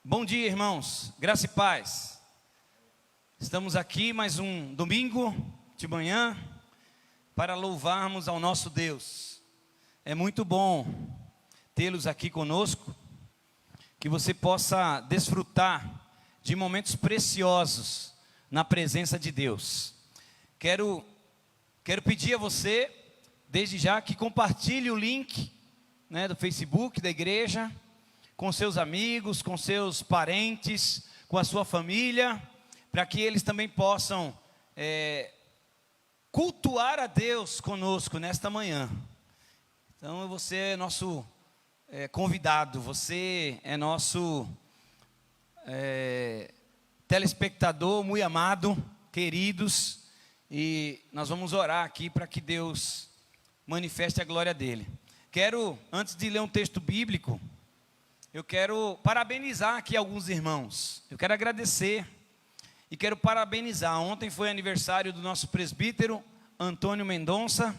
Bom dia, irmãos, graça e paz. Estamos aqui mais um domingo de manhã para louvarmos ao nosso Deus. É muito bom tê-los aqui conosco, que você possa desfrutar de momentos preciosos na presença de Deus. Quero pedir a você, desde já, que compartilhe o link, do Facebook da igreja, com seus amigos, com seus parentes, com a sua família, para que eles também possam cultuar a Deus conosco nesta manhã. Então você é nosso convidado, você é nosso telespectador muito amado, queridos, e nós vamos orar aqui para que Deus manifeste a glória dele. Antes de ler um texto bíblico, eu quero parabenizar aqui alguns irmãos. Eu quero agradecer e quero parabenizar. Ontem foi aniversário do nosso presbítero Antônio Mendonça.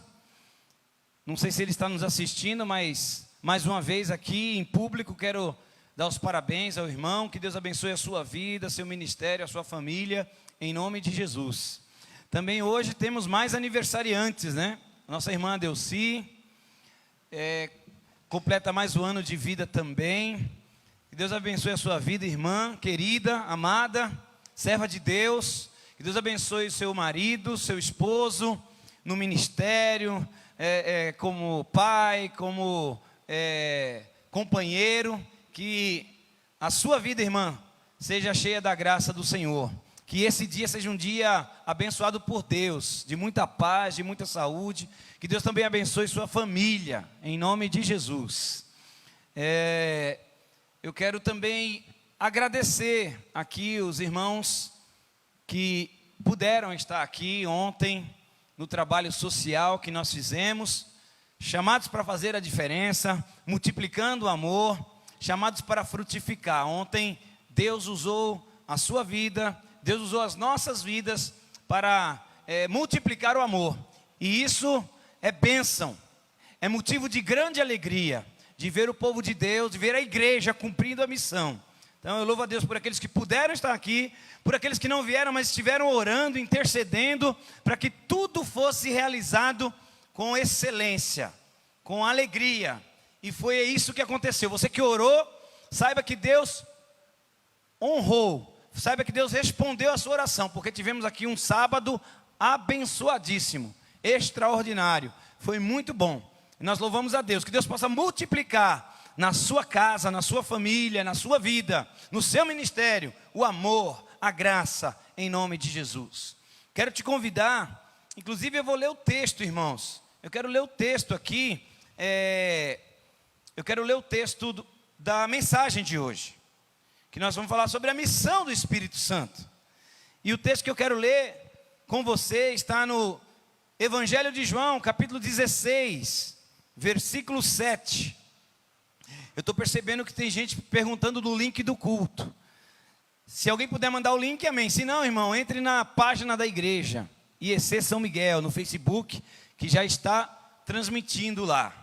Não sei se ele está nos assistindo, mas mais uma vez aqui em público quero dar os parabéns ao irmão. Que Deus abençoe a sua vida, seu ministério, a sua família, em nome de Jesus. Também hoje temos mais aniversariantes, Nossa irmã Delci completa mais um ano de vida também. Que Deus abençoe a sua vida, irmã querida, amada, serva de Deus. Que Deus abençoe o seu marido, seu esposo, no ministério, como pai, como companheiro. Que a sua vida, irmã, seja cheia da graça do Senhor. Que esse dia seja um dia abençoado por Deus, de muita paz, de muita saúde. Que Deus também abençoe sua família, em nome de Jesus. Eu quero também agradecer aqui os irmãos que puderam estar aqui ontem, no trabalho social que nós fizemos, chamados para fazer a diferença, multiplicando o amor, chamados para frutificar. Ontem Deus usou a sua vida, Deus usou as nossas vidas para multiplicar o amor. E isso é bênção, é motivo de grande alegria, de ver o povo de Deus, de ver a igreja cumprindo a missão. Então eu louvo a Deus por aqueles que puderam estar aqui, por aqueles que não vieram, mas estiveram orando, intercedendo, para que tudo fosse realizado com excelência, com alegria. E foi isso que aconteceu. Você que orou, saiba que Deus honrou, saiba que Deus respondeu a sua oração, porque tivemos aqui um sábado abençoadíssimo, extraordinário, foi muito bom. E nós louvamos a Deus, que Deus possa multiplicar na sua casa, na sua família, na sua vida, no seu ministério, o amor, a graça, em nome de Jesus. Quero te convidar, inclusive eu vou ler o texto, irmãos. Eu quero ler o texto aqui, eu quero ler o texto da mensagem de hoje, que nós vamos falar sobre a missão do Espírito Santo. E o texto que eu quero ler com você está no Evangelho de João, capítulo 16, versículo 7. Eu estou percebendo que tem gente perguntando do link do culto. Se alguém puder mandar o link, amém. Se não, irmão, entre na página da igreja, IEC São Miguel, no Facebook, que já está transmitindo lá.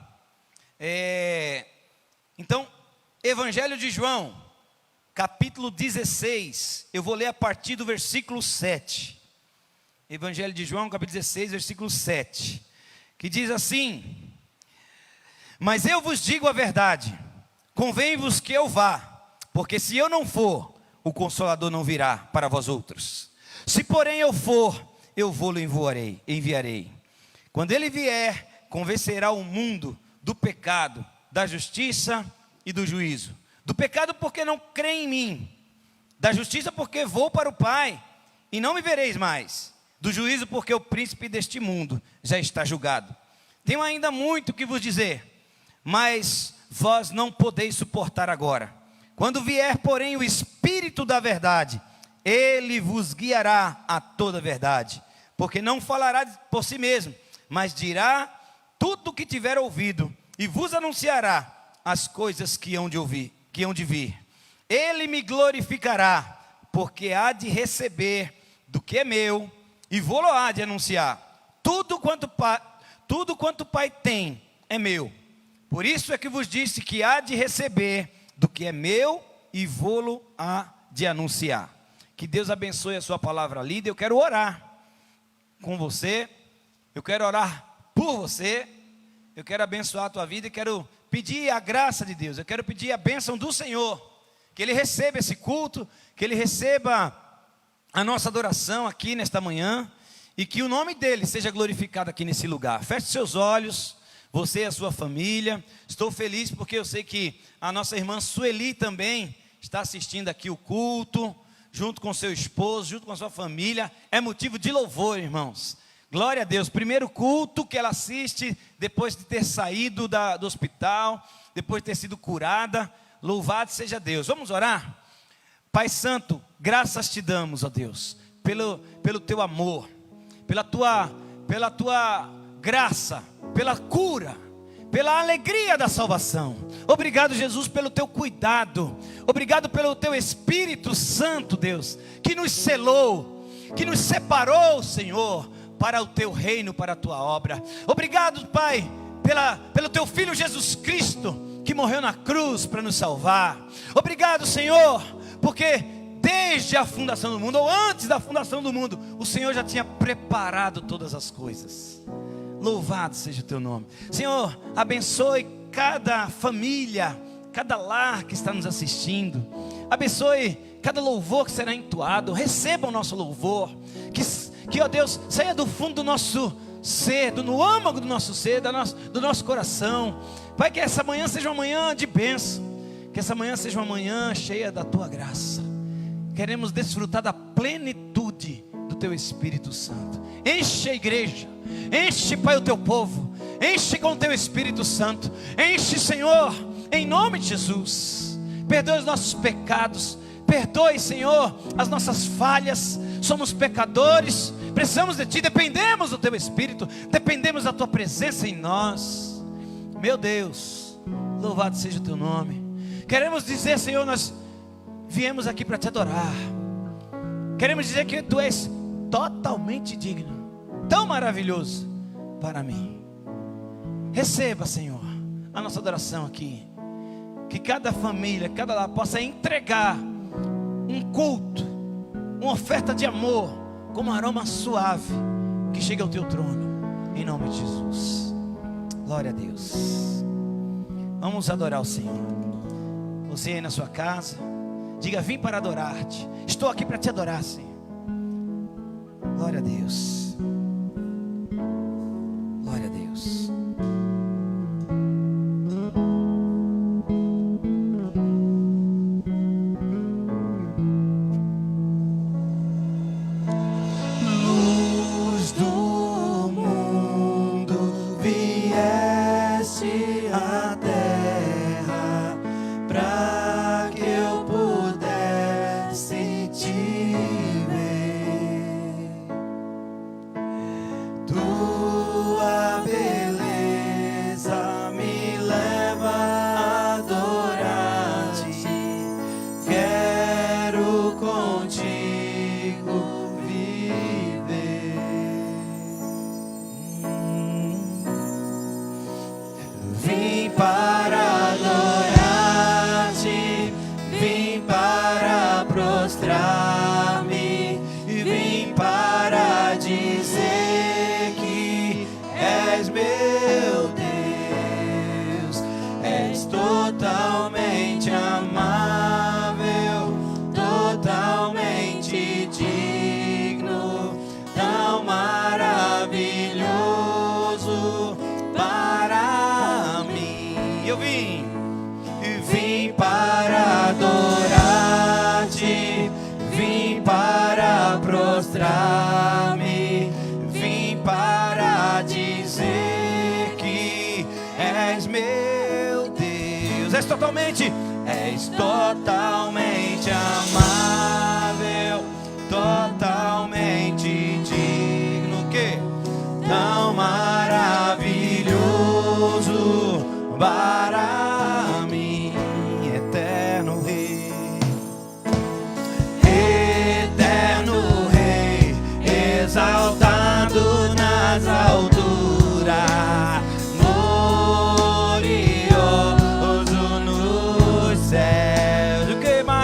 Então, Evangelho de João, capítulo 16, eu vou ler a partir do versículo 7. Evangelho de João, capítulo 16, versículo 7, que diz assim: mas eu vos digo a verdade, convém-vos que eu vá, porque se eu não for, o Consolador não virá para vós outros. Se porém eu for, eu vou-lo enviarei. Quando ele vier, convencerá o mundo do pecado, da justiça e do juízo. Do pecado porque não crê em mim, da justiça porque vou para o Pai e não me vereis mais, do juízo porque o príncipe deste mundo já está julgado. Tenho ainda muito que vos dizer, mas vós não podeis suportar agora. Quando vier, porém, o Espírito da verdade, ele vos guiará a toda a verdade, porque não falará por si mesmo, mas dirá tudo o que tiver ouvido e vos anunciará as coisas que hão de vir. Ele me glorificará, porque há de receber do que é meu e vou-lo há de anunciar. Tudo quanto o Pai tem é meu. Por isso é que vos disse que há de receber do que é meu e vou-lo há de anunciar. Que Deus abençoe a sua palavra lida. Eu quero orar com você, eu quero orar por você, eu quero abençoar a tua vida e quero pedir a graça de Deus, eu quero pedir a bênção do Senhor, que Ele receba esse culto, que Ele receba a nossa adoração aqui nesta manhã, e que o nome dEle seja glorificado aqui nesse lugar. Feche seus olhos, você e a sua família. Estou feliz porque eu sei que a nossa irmã Sueli também está assistindo aqui o culto, junto com seu esposo, junto com a sua família. É motivo de louvor, irmãos. Glória a Deus. Primeiro culto que ela assiste depois de ter saído do hospital, depois de ter sido curada. Louvado seja Deus. Vamos orar? Pai Santo, graças te damos, ó Deus, pelo teu amor, pela tua graça, pela cura, pela alegria da salvação. Obrigado, Jesus, pelo teu cuidado. Obrigado pelo teu Espírito Santo, Deus, que nos selou, que nos separou, Senhor, para o teu reino, para a tua obra. Obrigado, Pai, pelo teu Filho Jesus Cristo, que morreu na cruz para nos salvar. Obrigado, Senhor, porque desde a fundação do mundo, ou antes da fundação do mundo, o Senhor já tinha preparado todas as coisas. Louvado seja o teu nome. Senhor, abençoe cada família, cada lar que está nos assistindo. Abençoe cada louvor que será entoado. Receba o nosso louvor. Que, ó Deus, saia do fundo do nosso ser, no âmago do nosso ser, do nosso coração. Pai, que essa manhã seja uma manhã de bênção. Que essa manhã seja uma manhã cheia da tua graça. Queremos desfrutar da plenitude do teu Espírito Santo. Enche a igreja. Enche, Pai, o teu povo. Enche com o teu Espírito Santo. Enche, Senhor, em nome de Jesus. Perdoe os nossos pecados. Perdoe, Senhor, as nossas falhas. Somos pecadores, precisamos de Ti, dependemos do Teu Espírito, dependemos da Tua presença em nós. Meu Deus, louvado seja o Teu nome. Queremos dizer, Senhor, nós viemos aqui para Te adorar. Queremos dizer que Tu és totalmente digno, tão maravilhoso para mim. Receba, Senhor, a nossa adoração aqui. Que cada família, cada lar possa entregar um culto, uma oferta de amor, como um aroma suave, que chega ao teu trono, em nome de Jesus. Glória a Deus. Vamos adorar o Senhor. Você aí na sua casa, diga: vim para adorar-te. Estou aqui para te adorar, Senhor. Glória a Deus. Glória a Deus. Vim para dizer que és meu Deus. És totalmente amável, totalmente digno, que tão maravilhoso para mim, eterno Rei. Exaltado nas alturas, glorioso nos céus. O que mais?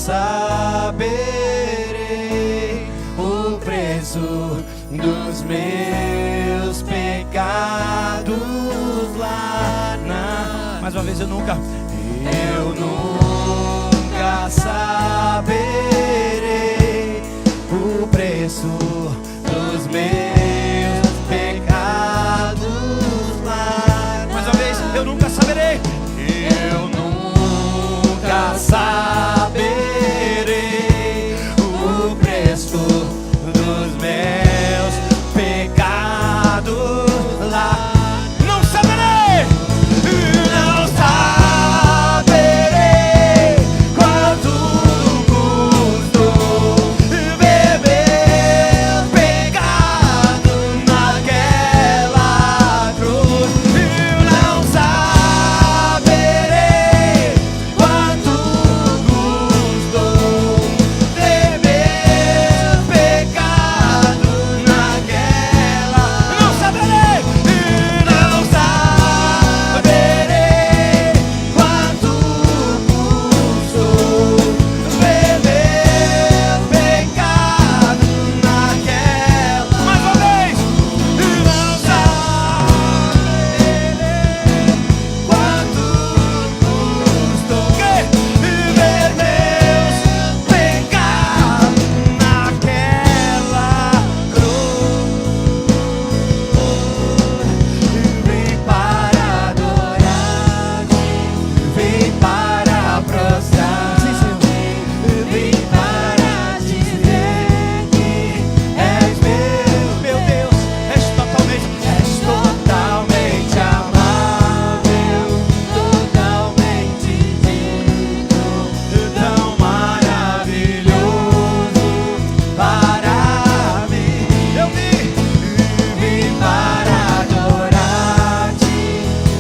saberei o preço dos meus pecados lá na... Mais uma vez, eu nunca saberei o preço dos meus pecados lá. Mais uma vez, eu nunca saberei. Eu nunca saberei o preço dos meus pecados lá. Não saberei. Não saberei quanto custou beber pecado naquela cruz. Não saberei quanto custou beber pecado naquela. Não saberei. Não saberei quanto custou beber pecado naquela. Mais uma vez. Não saberei quanto custou beber meus pecados naquela cruz. Vim para adorar-te, vim para prostrar-te, vim para dizer que és meu Deus, és totalmente amável, totalmente digno, tão maravilhoso para mim. Eu vim para adorar-te,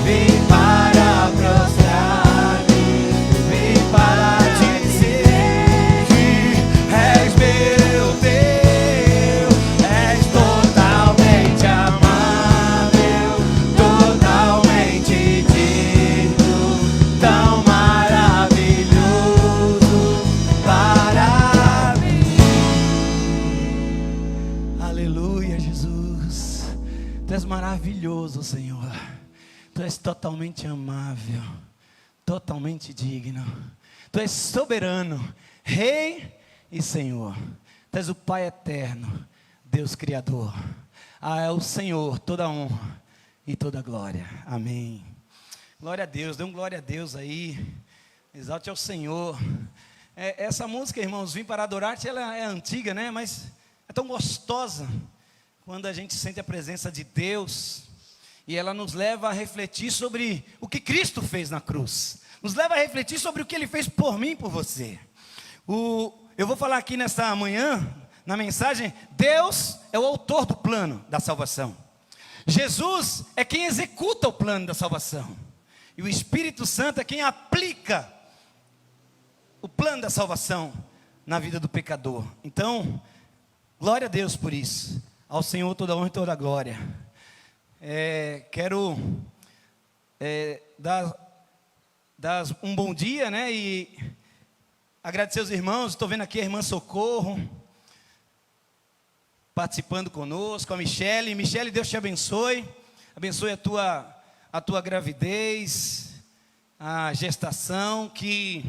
vim para prostrar-me, vim para dizer que és meu Deus, és totalmente amável, totalmente digno, tão maravilhoso para mim. Aleluia, Jesus. Tu és maravilhoso, Senhor. Tu és totalmente amável, totalmente digno. Tu és soberano, Rei e Senhor. Tu és o Pai eterno, Deus Criador. É o Senhor toda honra e toda glória. Amém. Glória a Deus, dê um glória a Deus aí. Exalte ao Senhor. Essa música, irmãos, Vim para Adorar-te, ela é antiga, né? Mas é tão gostosa quando a gente sente a presença de Deus. E ela nos leva a refletir sobre o que Cristo fez na cruz. Nos leva a refletir sobre o que Ele fez por mim e por você. Eu vou falar aqui nesta manhã, na mensagem, Deus é o autor do plano da salvação. Jesus é quem executa o plano da salvação. E o Espírito Santo é quem aplica o plano da salvação na vida do pecador. Então, glória a Deus por isso. Ao Senhor toda honra e toda glória. Quero dar um bom dia, né? E agradecer aos irmãos. Estou vendo aqui a irmã Socorro participando conosco, a Michele. Michele, Deus te abençoe. Abençoe a tua gravidez, a gestação, que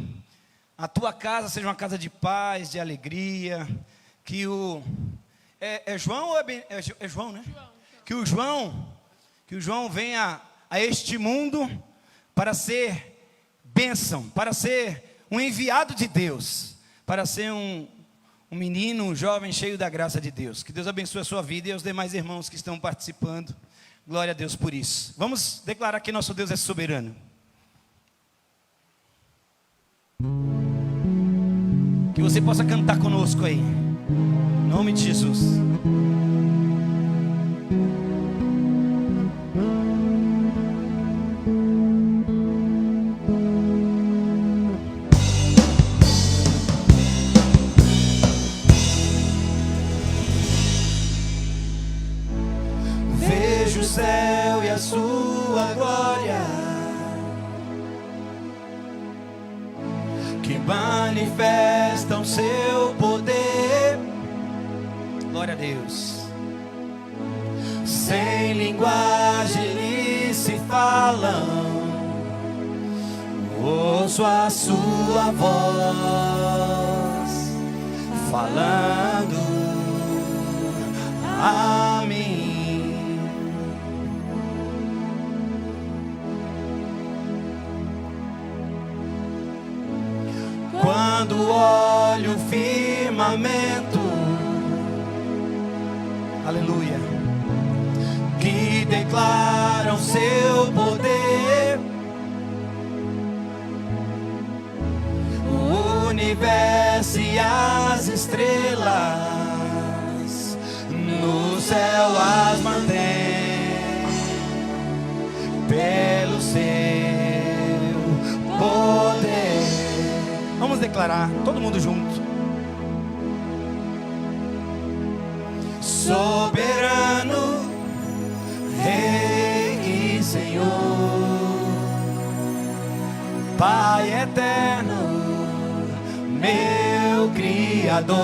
a tua casa seja uma casa de paz, de alegria, que é João ou é João, né? Que o João venha a este mundo para ser bênção, para ser um enviado de Deus, para ser um menino, um jovem cheio da graça de Deus. Que Deus abençoe a sua vida e aos demais irmãos que estão participando. Glória a Deus por isso. Vamos declarar que nosso Deus é soberano. Que você possa cantar conosco aí, em nome de Jesus. Vejo o céu e a sua glória, que manifesta manifestam seu poder. Glória a Deus. Sem linguagem eles se falam, ouço a sua voz falando a mim. Quando olho o firmamento, aleluia, que declaram seu poder, o universo e as estrelas no céu as mantém pelo seu poder. Vamos declarar, todo mundo junto. Soberano, Rei e Senhor, Pai eterno, meu Criador,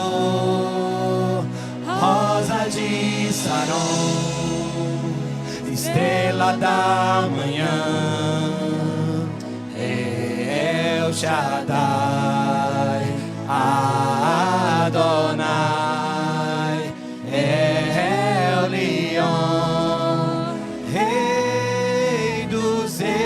rosa de Saron, estrela da manhã, El Shaddai, Adonai, El Leon, Rei dos Reis.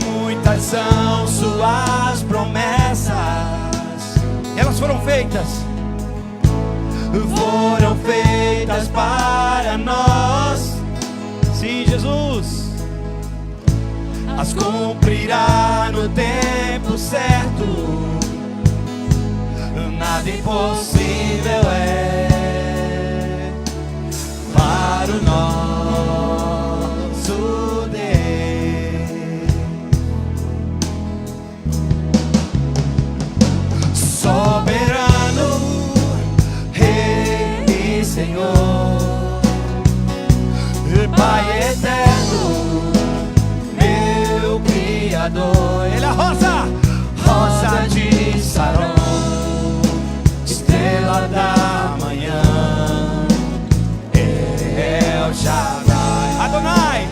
Muitas são suas promessas, elas foram feitas para nós. Sim, Jesus as cumprirá no tempo certo, nada impossível é para o nosso Deus. Soberano, Rei e Senhor, Pai eterno, meu Criador. Ele é a rosa, rosa de Saron, estrela da manhã, El Shaddai, Adonai,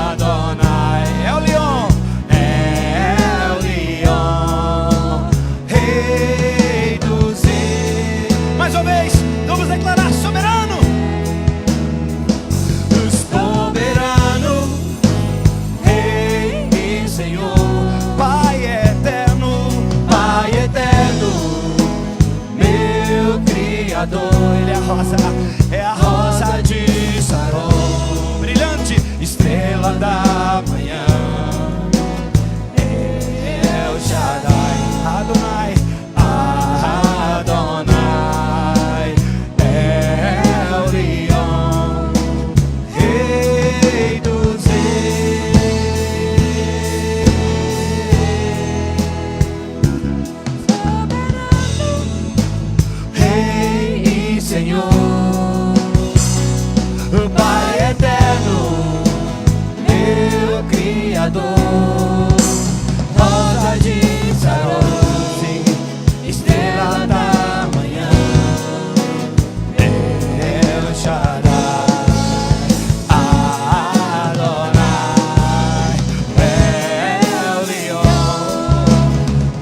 Adonai, El Leon, El Leon, Rei dos Reis. Mais uma vez, vamos declarar: soberano, ele é a rosa de Saron, brilhante, estrela da manhã, El Shaddai, Adonai, Adonai, El Leon, Rei dos Reis. Senhor, Pai eterno, meu Criador, rosa de Saron, estrela da manhã, El Shaddai, Adonai, El Leon,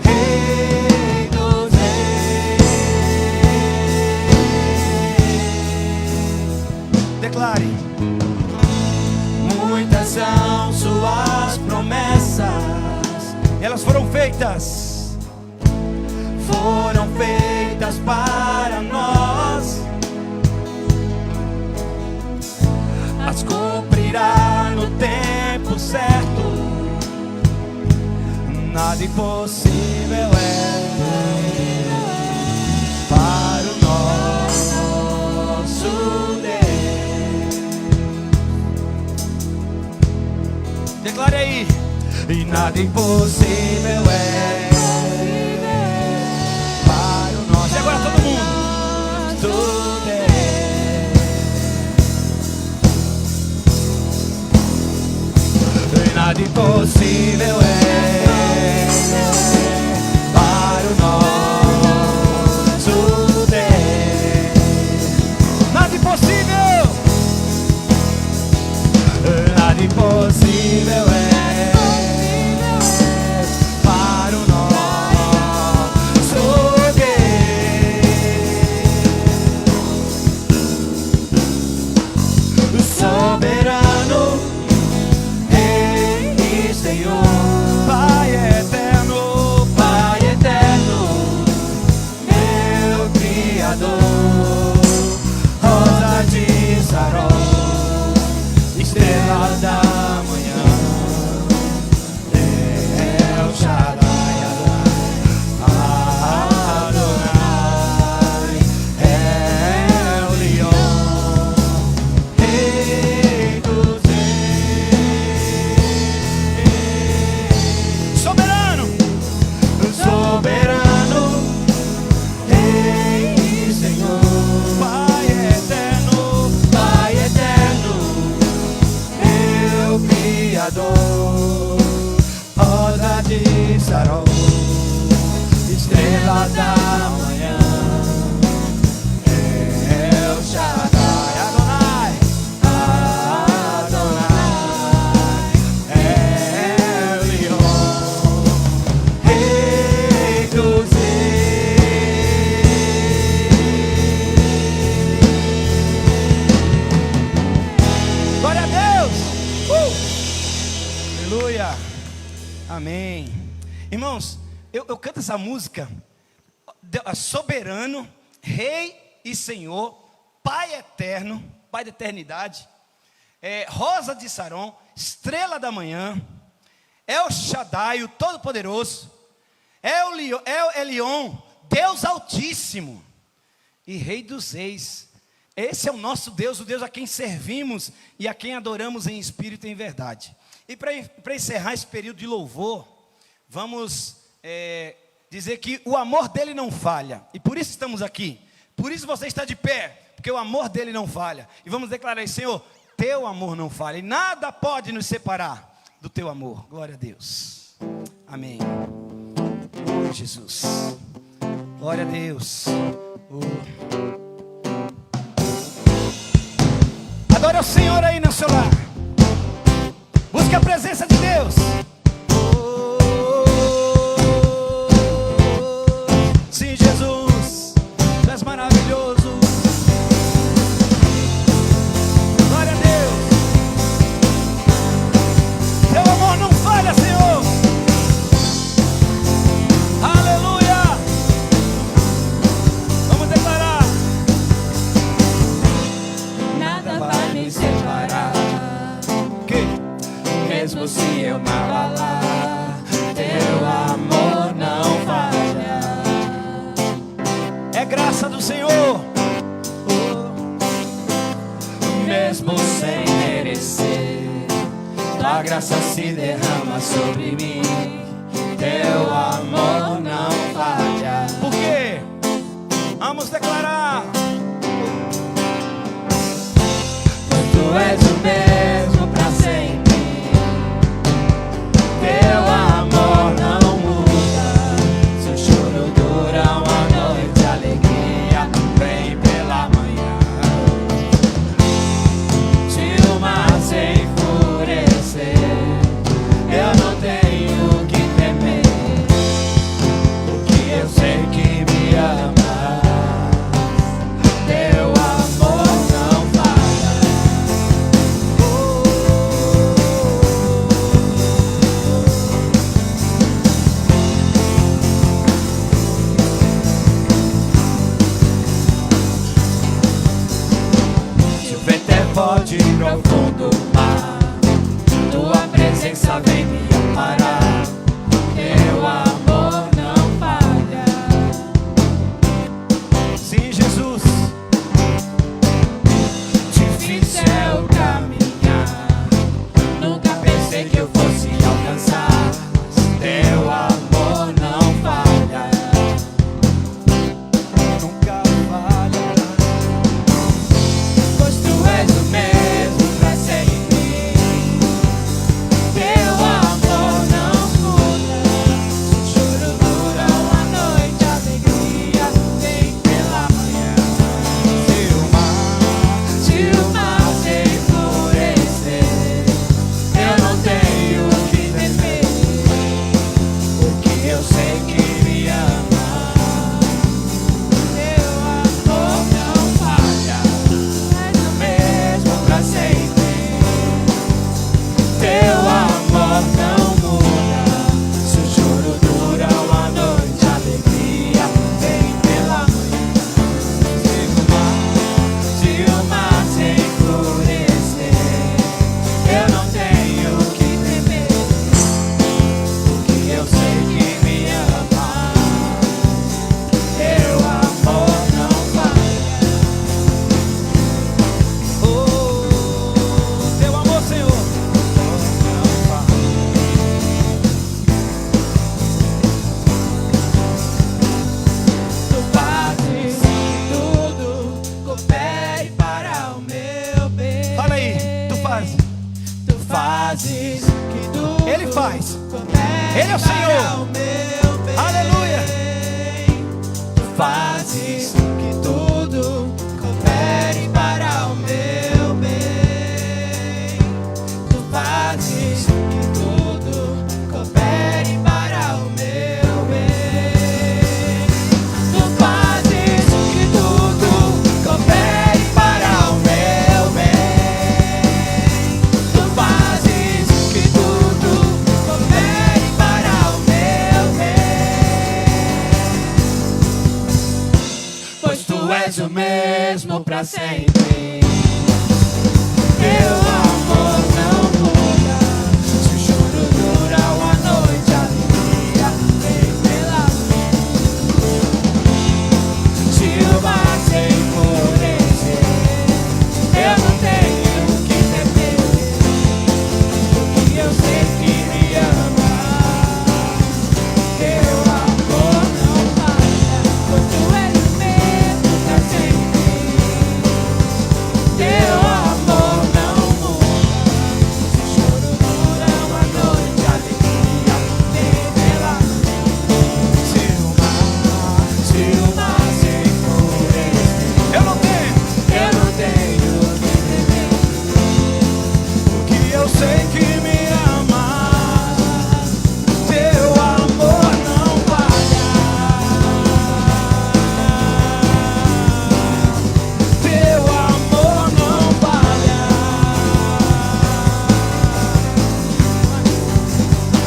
Rei dos Reis. Declare: muitas são suas promessas, elas foram feitas para nós, as cumprirá no tempo certo, nada impossível é para o nosso Deus. Declare aí: e nada impossível é para o nosso. E agora todo mundo. impossível é para o nosso Deus. Nada impossível, nada impossível é para o nosso Deus. Soberano, Senhor, Pai eterno, meu Criador, rosa de Saron, estrela da manhã, El Shaddai, Adonai, El Leon, Rei dos soberano, Rei e Senhor, Pai eterno, meu Criador, rosa de Saron, estrela da manhã, El Shaddai, Adonai, El Leon, Rei dos reis. Glória a Deus! Aleluia! Amém. Irmãos, eu canto essa música, soberano, Rei e Senhor, Pai eterno, Pai da eternidade, rosa de Saron, estrela da manhã, El Shaddai, o Todo-Poderoso, El Elyon, Deus Altíssimo e Rei dos Reis. Esse é o nosso Deus, o Deus a quem servimos e a quem adoramos em espírito e em verdade. E para encerrar esse período de louvor, vamos dizer que o amor dele não falha. E por isso estamos aqui. Por isso você está de pé, porque o amor dele não falha. E vamos declarar aí, Senhor, teu amor não falha. E nada pode nos separar do teu amor. Glória a Deus. Amém. Oh, Jesus. Glória a Deus. Adore ao Senhor aí no seu lar. Busque a presença de Deus. Sim, Jesus, tu és maravilhoso. Glória a Deus. Teu amor não falha, Senhor. Aleluia. Vamos declarar. Nada vai me separar. Que? Mesmo se eu me abalar, teu amor não falha. É graça do Senhor. Mesmo sem merecer, tua graça se derrama sobre mim. Teu amor não falha. Por quê? Vamos declarar. Tu és o mesmo pra sempre. Teu amor não muda. Seu choro dura uma noite, alegria vem pela manhã. Se o mar se enfurecer, eu não tenho que temer, porque eu sei que me amas. Teu amor não falha. Se o vento é forte e profundo mar, tua presença vem me amparar. Teu amor não falha. Sim, Jesus. Difícil é o caminhar, nunca pensei que eu fosse alcançar, mas teu amor não falha. Nunca falha. Pois tu és o mesmo pra sempre. Teu amor Tu és o mesmo pra sempre. Teu amor não muda. Se o choro dura uma noite, a alegria vem pela frente. Se o mar se enfurecer, eu não tenho que temer, porque eu sei que me ama. Teu amor não falha, pois tu és o mesmo pra sempre. Teu amor não muda. Se o choro dura uma noite, a alegria vem pela frente. Se o mar se enfurecer, Eu não tenho, eu não tenho que temer, porque eu sei que me ama. Teu amor não falha. Teu amor não falha.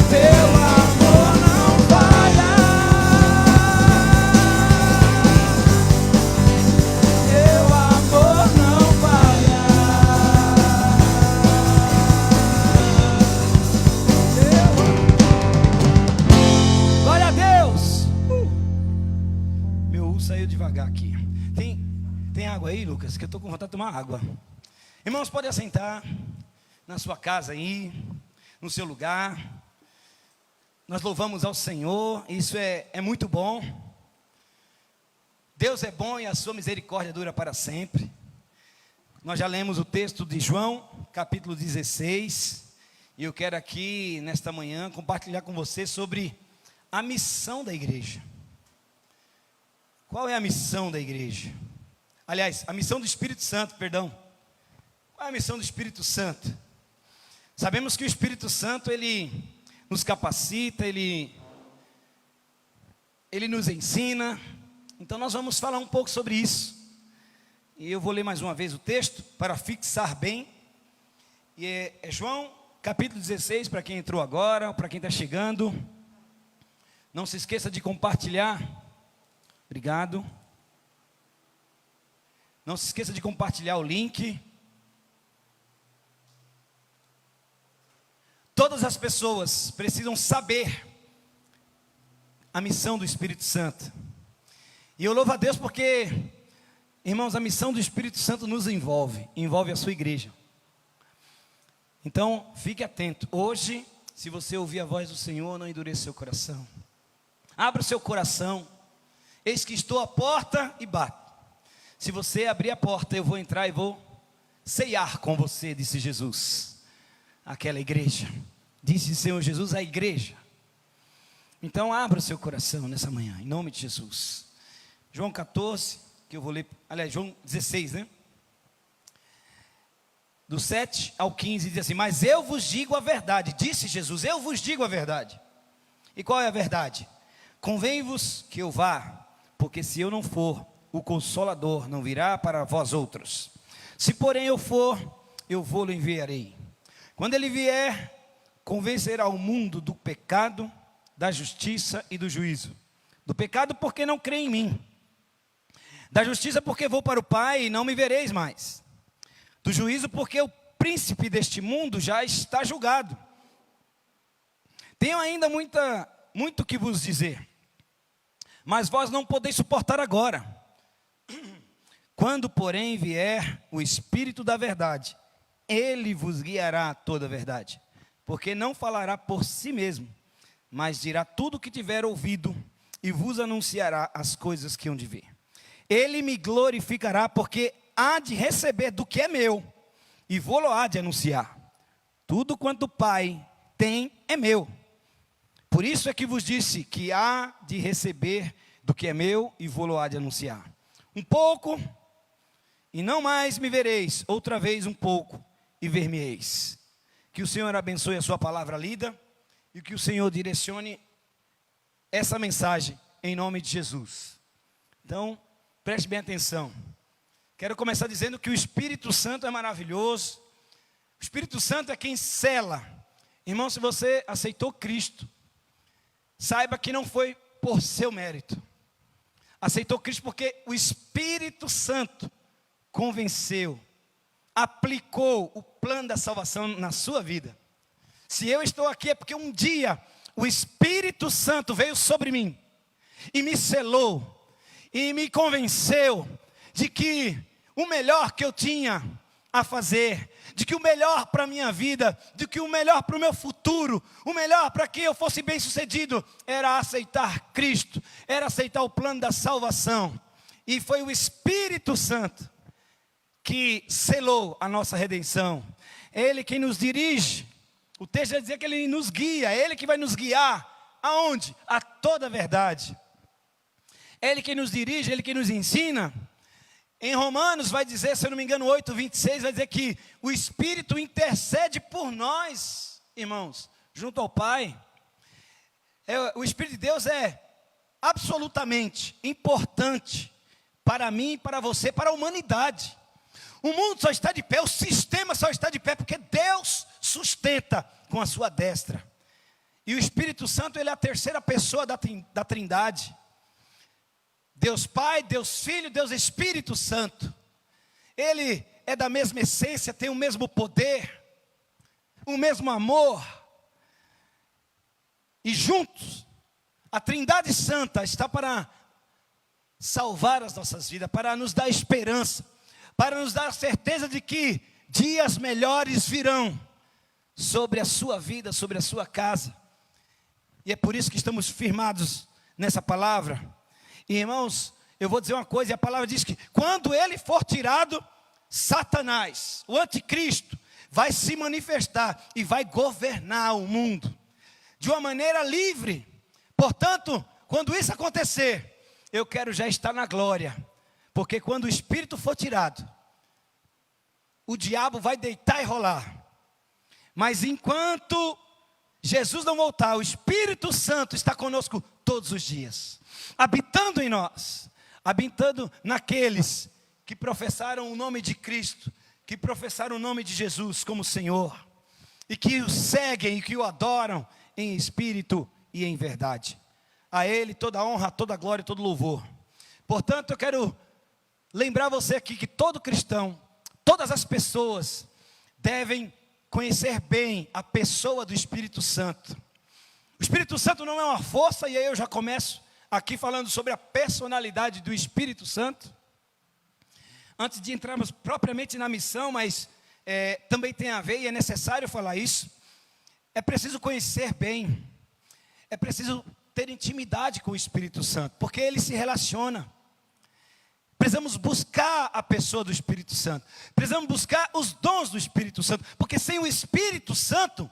Teu amor não falha. Teu amor não falha. Glória a Deus. Meu U saiu devagar aqui. Tem água aí, Lucas? Que eu estou com vontade de tomar água. Irmãos, pode assentar na sua casa aí, no seu lugar. Nós louvamos ao Senhor. Isso é muito bom. Deus é bom e a sua misericórdia dura para sempre. Nós já lemos o texto de João, capítulo 16. E eu quero aqui, nesta manhã, compartilhar com você sobre a missão da igreja. Qual é a missão da igreja? Aliás, a missão do Espírito Santo, perdão. Qual é a missão do Espírito Santo? Sabemos que o Espírito Santo, ele nos capacita, ele nos ensina. Então nós vamos falar um pouco sobre isso. E eu vou ler mais uma vez o texto para fixar bem. E é João capítulo 16, para quem entrou agora, ou para quem está chegando. Não se esqueça de compartilhar. Obrigado. Não se esqueça de compartilhar o link. Todas as pessoas precisam saber a missão do Espírito Santo. E eu louvo a Deus porque, irmãos, a missão do Espírito Santo nos envolve a sua igreja. Então, fique atento. Hoje, se você ouvir a voz do Senhor, não endureça seu coração. Abra o seu coração. Eis que estou à porta e bato. Se você abrir a porta, eu vou entrar e vou ceiar com você, disse Jesus. Aquela igreja. Disse o Senhor Jesus à igreja. Então, abra o seu coração nessa manhã, em nome de Jesus. João 14, que eu vou ler, aliás, João 16, né? Do 7 ao 15, diz assim: mas eu vos digo a verdade, disse Jesus, eu vos digo a verdade. E qual é a verdade? Convém-vos que eu vá, porque se eu não for, o Consolador não virá para vós outros. Se porém eu for, eu vou-lo enviarei. Quando ele vier, convencerá o mundo do pecado, da justiça e do juízo. Do pecado porque não crê em mim. Da justiça porque vou para o Pai e não me vereis mais. Do juízo porque o príncipe deste mundo já está julgado. Tenho ainda muito que vos dizer, mas vós não podeis suportar agora. Quando, porém, vier o Espírito da verdade, ele vos guiará a toda a verdade, porque não falará por si mesmo, mas dirá tudo o que tiver ouvido e vos anunciará as coisas que hão de ver. Ele me glorificará, porque há de receber do que é meu e vou-lo há de anunciar. Tudo quanto o Pai tem é meu. Por isso é que vos disse que há de receber do que é meu e vou-lo há de anunciar. Um pouco e não mais me vereis, outra vez um pouco e ver-me-eis. Que o Senhor abençoe a sua palavra lida e que o Senhor direcione essa mensagem em nome de Jesus. Então, preste bem atenção. Quero começar dizendo que o Espírito Santo é maravilhoso. O Espírito Santo é quem sela. Irmão, se você aceitou Cristo, saiba que não foi por seu mérito. Aceitou Cristo porque o Espírito Santo convenceu, aplicou o plano da salvação na sua vida. Se eu estou aqui é porque um dia o Espírito Santo veio sobre mim e me selou e me convenceu de que o melhor que eu tinha a fazer, de que o melhor para a minha vida, de que o melhor para o meu futuro, o melhor para que eu fosse bem sucedido, era aceitar Cristo, era aceitar o plano da salvação. E foi o Espírito Santo que selou a nossa redenção. É Ele quem nos dirige. O texto vai dizer que Ele nos guia, é Ele que vai nos guiar. Aonde? A toda a verdade. É Ele quem nos dirige, é Ele quem nos ensina. Em Romanos vai dizer, se eu não me engano, 8:26, vai dizer que o Espírito intercede por nós, irmãos, junto ao Pai. O Espírito de Deus é absolutamente importante para mim, para você, para a humanidade. O mundo só está de pé, o sistema só está de pé porque Deus sustenta com a sua destra. E o Espírito Santo, ele é a terceira pessoa da Trindade. Deus Pai, Deus Filho, Deus Espírito Santo. Ele é da mesma essência, tem o mesmo poder, o mesmo amor. E juntos, a Trindade Santa está para salvar as nossas vidas, para nos dar esperança, para nos dar a certeza de que dias melhores virão sobre a sua vida, sobre a sua casa. E é por isso que estamos firmados nessa palavra. E, irmãos, eu vou dizer uma coisa, e a palavra diz que quando ele for tirado, Satanás, o anticristo, vai se manifestar e vai governar o mundo de uma maneira livre. Portanto, quando isso acontecer, eu quero já estar na glória, porque quando o Espírito for tirado, o diabo vai deitar e rolar. Mas enquanto Jesus não voltar, o Espírito Santo está conosco todos os dias, habitando em nós, habitando naqueles que professaram o nome de Cristo, que professaram o nome de Jesus como Senhor, e que o seguem e que o adoram em espírito e em verdade. A Ele toda a honra, toda a glória e todo louvor. Portanto, eu quero lembrar você aqui que todo cristão, todas as pessoas devem conhecer bem a pessoa do Espírito Santo. O Espírito Santo não é uma força, e aí eu já começo aqui falando sobre a personalidade do Espírito Santo. Antes de entrarmos propriamente na missão, mas também tem a ver e é necessário falar isso. É preciso conhecer bem, é preciso ter intimidade com o Espírito Santo, porque ele se relaciona. Precisamos buscar a pessoa do Espírito Santo, precisamos buscar os dons do Espírito Santo, porque sem o Espírito Santo,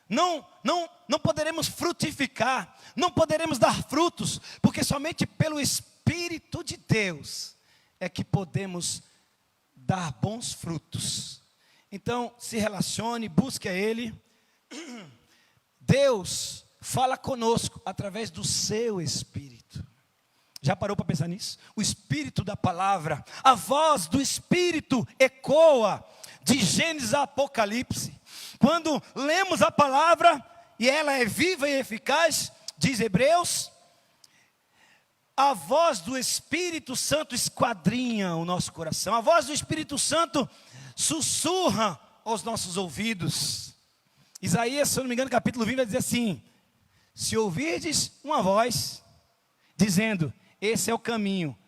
não poderemos frutificar, não poderemos dar frutos, porque somente pelo Espírito de Deus é que podemos dar bons frutos. Então, se relacione, busque a Ele. Deus fala conosco através do seu Espírito. Já parou para pensar nisso? O Espírito da palavra, a voz do Espírito ecoa de Gênesis a Apocalipse. Quando lemos a palavra, e ela é viva e eficaz, diz Hebreus, a voz do Espírito Santo esquadrinha o nosso coração. A voz do Espírito Santo sussurra aos nossos ouvidos. Isaías, se eu não me engano, capítulo 20 vai dizer assim: se ouvirdes uma voz dizendo, esse é o caminho,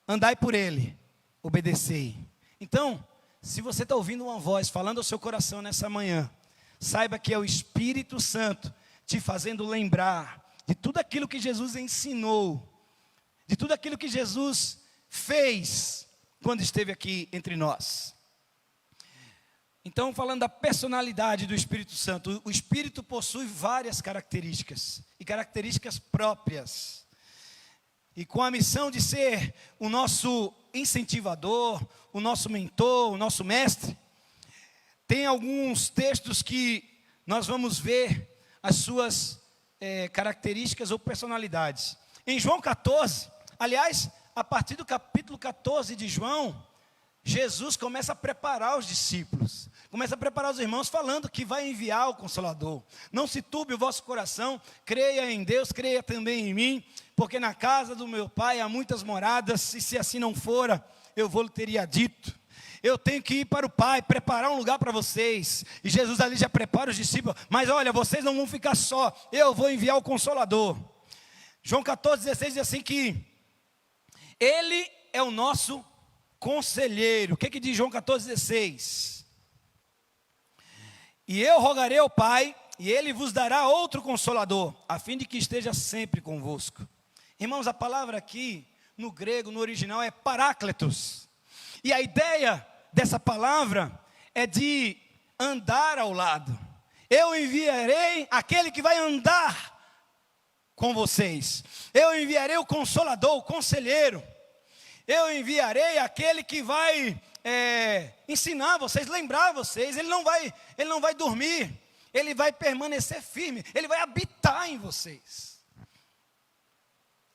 andai por ele, obedecei. Então, se você está ouvindo uma voz falando ao seu coração nessa manhã, saiba que é o Espírito Santo te fazendo lembrar de tudo aquilo que Jesus ensinou, de tudo aquilo que Jesus fez quando esteve aqui entre nós. Então, falando da personalidade do Espírito Santo, o Espírito possui várias características, e características próprias. E com a missão de ser o nosso incentivador, o nosso mentor, o nosso mestre, tem alguns textos que nós vamos ver as suas características ou personalidades. Em João 14, aliás, a partir do capítulo 14 de João, Jesus começa a preparar os discípulos, começa a preparar os irmãos, falando que vai enviar o Consolador. Não se turbe o vosso coração, creia em Deus, creia também em mim, porque na casa do meu pai há muitas moradas, e se assim não fora, eu vou lhe teria dito. Eu tenho que ir para o Pai, preparar um lugar para vocês. E Jesus ali já prepara os discípulos. Mas olha, vocês não vão ficar só, eu vou enviar o Consolador. João 14,16 diz assim que Ele é o nosso conselheiro. O que diz João 14,16? E eu rogarei ao Pai, e Ele vos dará outro Consolador, a fim de que esteja sempre convosco. Irmãos, a palavra aqui, no grego, no original, é Paráclitos. E a ideia dessa palavra é de andar ao lado. Eu enviarei aquele que vai andar com vocês. Eu enviarei o Consolador, o Conselheiro. Eu enviarei aquele que vai ensinar vocês, lembrar vocês. Ele não vai dormir. Ele vai permanecer firme. Ele vai habitar em vocês.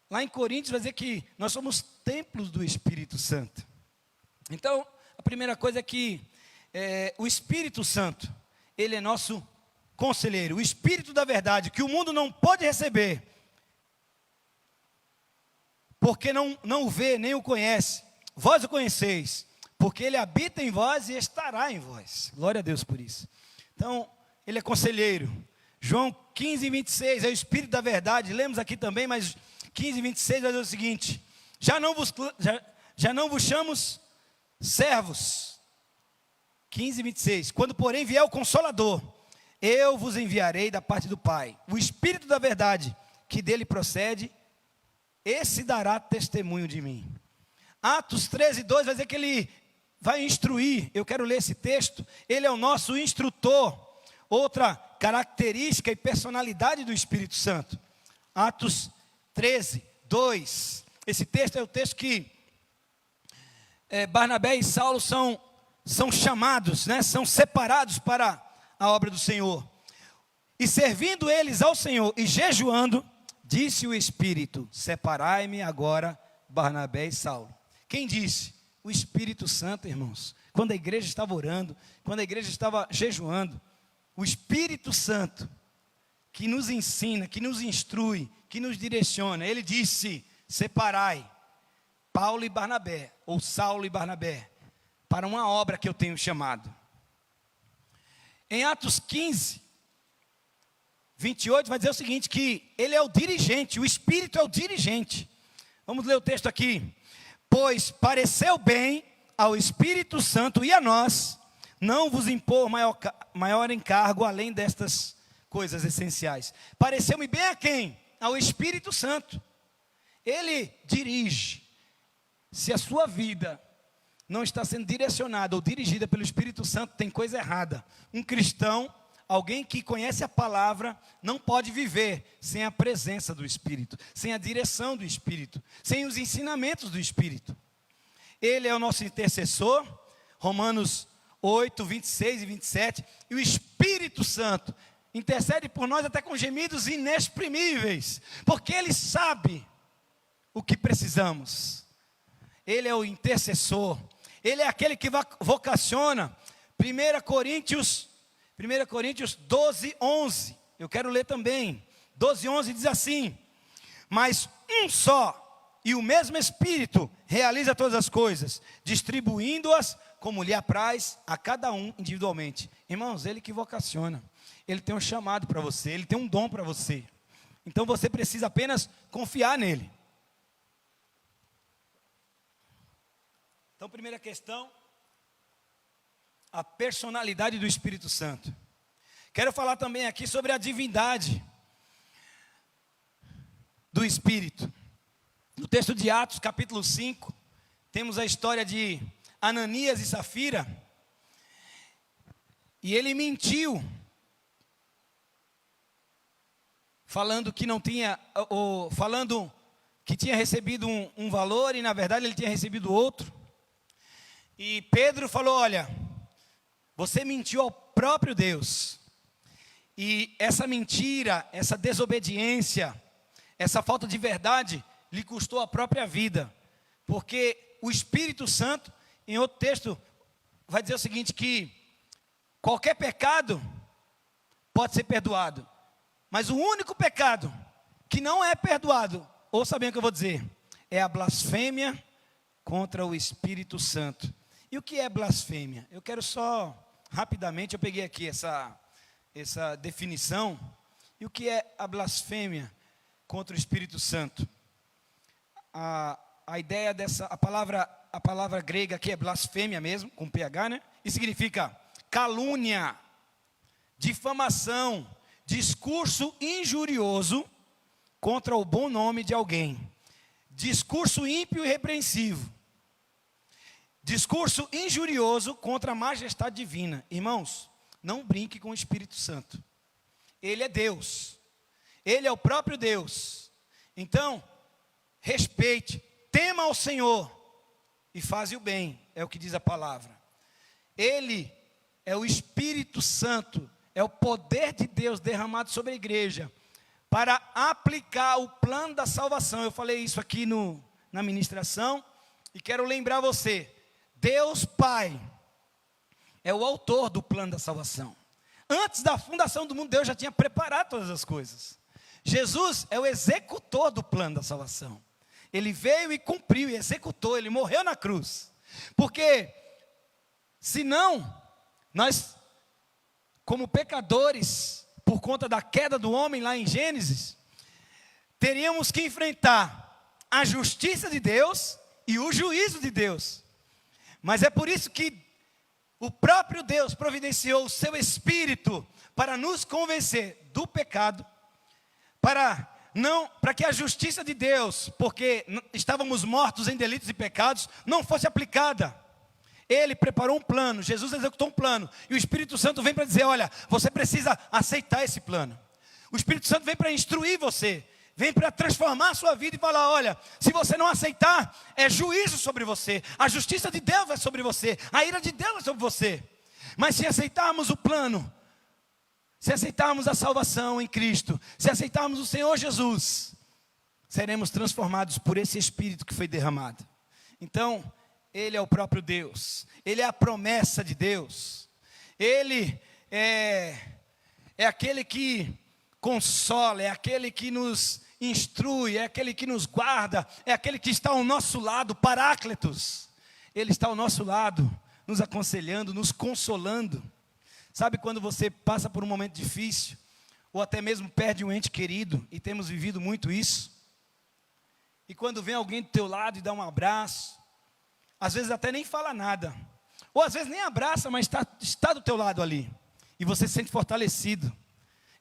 Lá em Coríntios vai dizer que nós somos templos do Espírito Santo. Então, a primeira coisa é que o Espírito Santo, Ele é nosso conselheiro. O Espírito da verdade, que o mundo não pode receber, porque não o vê, nem o conhece. Vós o conheceis, porque Ele habita em vós e estará em vós. Glória a Deus por isso. Então, Ele é conselheiro. João 15:26 é o Espírito da verdade. Lemos aqui também, mas 15:26 vai dizer o seguinte: já não vos chamamos servos. 15:26. Quando porém vier o Consolador, eu vos enviarei da parte do Pai, o Espírito da verdade, que dele procede, esse dará testemunho de mim. Atos 13:2 vai dizer que Ele vai instruir. Eu quero ler esse texto. Ele é o nosso instrutor. Outra característica e personalidade do Espírito Santo. Atos 13:2. Esse texto é o texto que Barnabé e Saulo são chamados, né? São separados para a obra do Senhor. E servindo eles ao Senhor e jejuando, disse o Espírito: separai-me agora Barnabé e Saulo. Quem disse? O Espírito Santo, irmãos. Quando a igreja estava orando, quando a igreja estava jejuando, o Espírito Santo, que nos ensina, que nos instrui, que nos direciona, ele disse: separai Paulo e Barnabé, ou Saulo e Barnabé, para uma obra que eu tenho chamado. Em Atos 15:28 vai dizer o seguinte, que ele é o dirigente, o Espírito é o dirigente. Vamos ler o texto aqui. Pois pareceu bem ao Espírito Santo e a nós não vos impor maior encargo além destas coisas essenciais. Pareceu-me bem a quem? Ao Espírito Santo. Ele dirige. Se a sua vida não está sendo direcionada ou dirigida pelo Espírito Santo, tem coisa errada. Um cristão, alguém que conhece a palavra, não pode viver sem a presença do Espírito, sem a direção do Espírito, sem os ensinamentos do Espírito. Ele é o nosso intercessor, Romanos 8:26 e 27, e o Espírito Santo intercede por nós até com gemidos inexprimíveis, porque Ele sabe o que precisamos. Ele é o intercessor, Ele é aquele que vocaciona. 1 Coríntios 12:11, eu quero ler também. 12:11 diz assim: mas um só e o mesmo Espírito realiza todas as coisas, distribuindo-as como lhe apraz a cada um individualmente. Irmãos, Ele que vocaciona, Ele tem um chamado para você, Ele tem um dom para você. Então você precisa apenas confiar nele. Então, primeira questão, a personalidade do Espírito Santo. Quero falar também aqui sobre a divindade do Espírito. No texto de Atos, capítulo 5, temos a história de Ananias e Safira. E ele mentiu, falando que não tinha, ou falando que tinha recebido um valor e na verdade ele tinha recebido outro. E Pedro falou: olha, você mentiu ao próprio Deus. E essa mentira, essa desobediência, essa falta de verdade lhe custou a própria vida. Porque o Espírito Santo, em outro texto, vai dizer o seguinte, que qualquer pecado pode ser perdoado, mas o único pecado que não é perdoado ouça bem o que eu vou dizer, é a blasfêmia contra o Espírito Santo. E o que é blasfêmia? Eu quero só, rapidamente, eu peguei aqui essa definição. E o que é a blasfêmia contra o Espírito Santo? A ideia a palavra grega aqui é blasfêmia mesmo, com PH, né? E significa calúnia, difamação, discurso injurioso contra o bom nome de alguém. Discurso ímpio e repreensivo. Discurso injurioso contra a majestade divina. Irmãos, não brinque com o Espírito Santo. Ele é Deus. Ele é o próprio Deus. Então, respeite, tema ao Senhor e faze o bem, é o que diz a palavra. Ele é o Espírito Santo, é o poder de Deus derramado sobre a igreja para aplicar o plano da salvação. Eu falei isso aqui na ministração e quero lembrar você, Deus Pai é o autor do plano da salvação. Antes da fundação do mundo, Deus já tinha preparado todas as coisas. Jesus é o executor do plano da salvação. Ele veio e cumpriu, e executou, ele morreu na cruz. Porque, senão, nós, como pecadores, por conta da queda do homem lá em Gênesis, teríamos que enfrentar a justiça de Deus e o juízo de Deus. Mas é por isso que o próprio Deus providenciou o seu Espírito para nos convencer do pecado, para que a justiça de Deus, porque estávamos mortos em delitos e pecados, não fosse aplicada. Ele preparou um plano, Jesus executou um plano, e o Espírito Santo vem para dizer, olha, você precisa aceitar esse plano. O Espírito Santo vem para instruir você, vem para transformar a sua vida e falar, olha, se você não aceitar, é juízo sobre você, a justiça de Deus é sobre você, a ira de Deus é sobre você. Mas se aceitarmos o plano, se aceitarmos a salvação em Cristo, se aceitarmos o Senhor Jesus, seremos transformados por esse Espírito que foi derramado. Então, Ele é o próprio Deus, Ele é a promessa de Deus, Ele é aquele que consola, é aquele que nos instrui, é aquele que nos guarda, é aquele que está ao nosso lado, Paráclitos. Ele está ao nosso lado, nos aconselhando, nos consolando. Sabe quando você passa por um momento difícil, ou até mesmo perde um ente querido, e temos vivido muito isso, e quando vem alguém do teu lado e dá um abraço, às vezes até nem fala nada, ou às vezes nem abraça, mas está do teu lado ali, e você se sente fortalecido.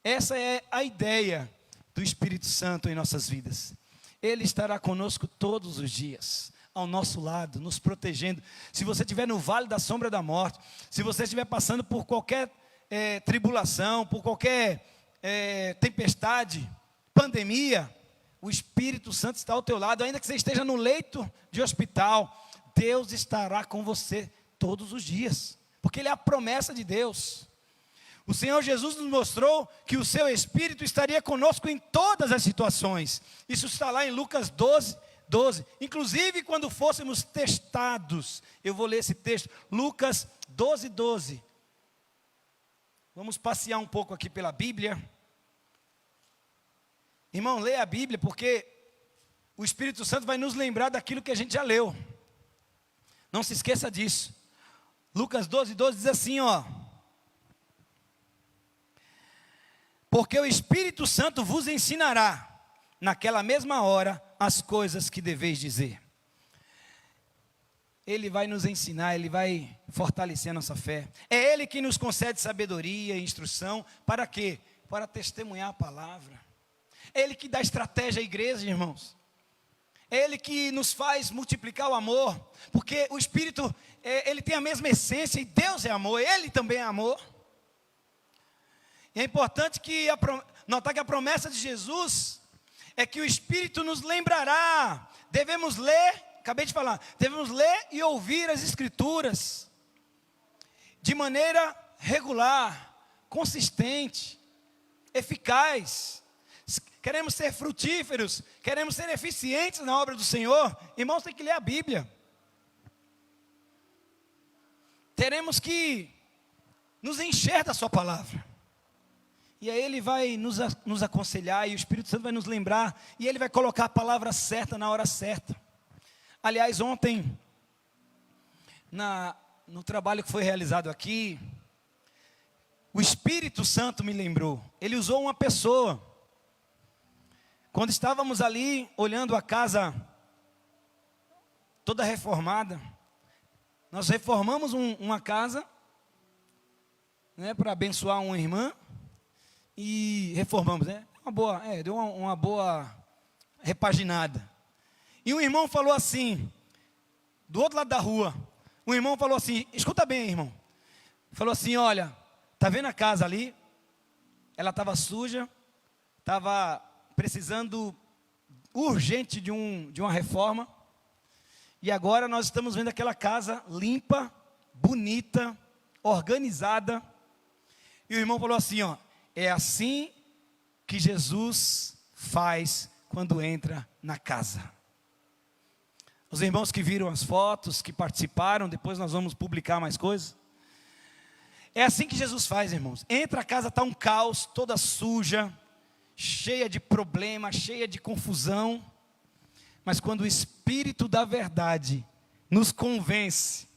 Essa é a ideia do Espírito Santo em nossas vidas. Ele estará conosco todos os dias, ao nosso lado, nos protegendo. Se você estiver no vale da sombra da morte, se você estiver passando por qualquer tribulação, por qualquer tempestade, pandemia, o Espírito Santo está ao teu lado, ainda que você esteja no leito de hospital, Deus estará com você todos os dias, porque Ele é a promessa de Deus. O Senhor Jesus nos mostrou que o seu Espírito estaria conosco em todas as situações. Isso está lá em Lucas 12. Inclusive quando fôssemos testados. Eu vou ler esse texto, Lucas 12. Vamos passear um pouco aqui pela Bíblia. Irmão, leia a Bíblia, porque o Espírito Santo vai nos lembrar daquilo que a gente já leu. Não se esqueça disso. Lucas 12 diz assim, ó: porque o Espírito Santo vos ensinará naquela mesma hora as coisas que deveis dizer. Ele vai nos ensinar, Ele vai fortalecer a nossa fé. É Ele que nos concede sabedoria e instrução. Para quê? Para testemunhar a palavra. É Ele que dá estratégia à igreja, irmãos. É Ele que nos faz multiplicar o amor. Porque o Espírito, Ele tem a mesma essência, e Deus é amor, Ele também é amor. E é importante notar que a promessa de Jesus é que o Espírito nos lembrará. Devemos ler, acabei de falar, devemos ler e ouvir as Escrituras de maneira regular, consistente, eficaz. Queremos ser frutíferos, queremos ser eficientes na obra do Senhor, irmãos, tem que ler a Bíblia. Teremos que nos encher da sua palavra. E aí ele vai nos aconselhar, e o Espírito Santo vai nos lembrar, e ele vai colocar a palavra certa na hora certa. Aliás, ontem, no trabalho que foi realizado aqui, o Espírito Santo me lembrou. Ele usou uma pessoa. Quando estávamos ali, olhando a casa toda reformada, nós reformamos uma casa, né, para abençoar uma irmã, e reformamos, né? Deu uma boa repaginada. E um irmão falou assim, do outro lado da rua, um irmão falou assim, escuta bem, irmão. Falou assim, olha, tá vendo a casa ali? Ela estava suja, estava precisando urgente de uma reforma. E agora nós estamos vendo aquela casa limpa, bonita, organizada. E o irmão falou assim, ó, é assim que Jesus faz quando entra na casa. Os irmãos que viram as fotos, que participaram, depois nós vamos publicar mais coisas. É assim que Jesus faz, irmãos. Entra, a casa está um caos, toda suja, cheia de problemas, cheia de confusão. Mas quando o Espírito da verdade nos convence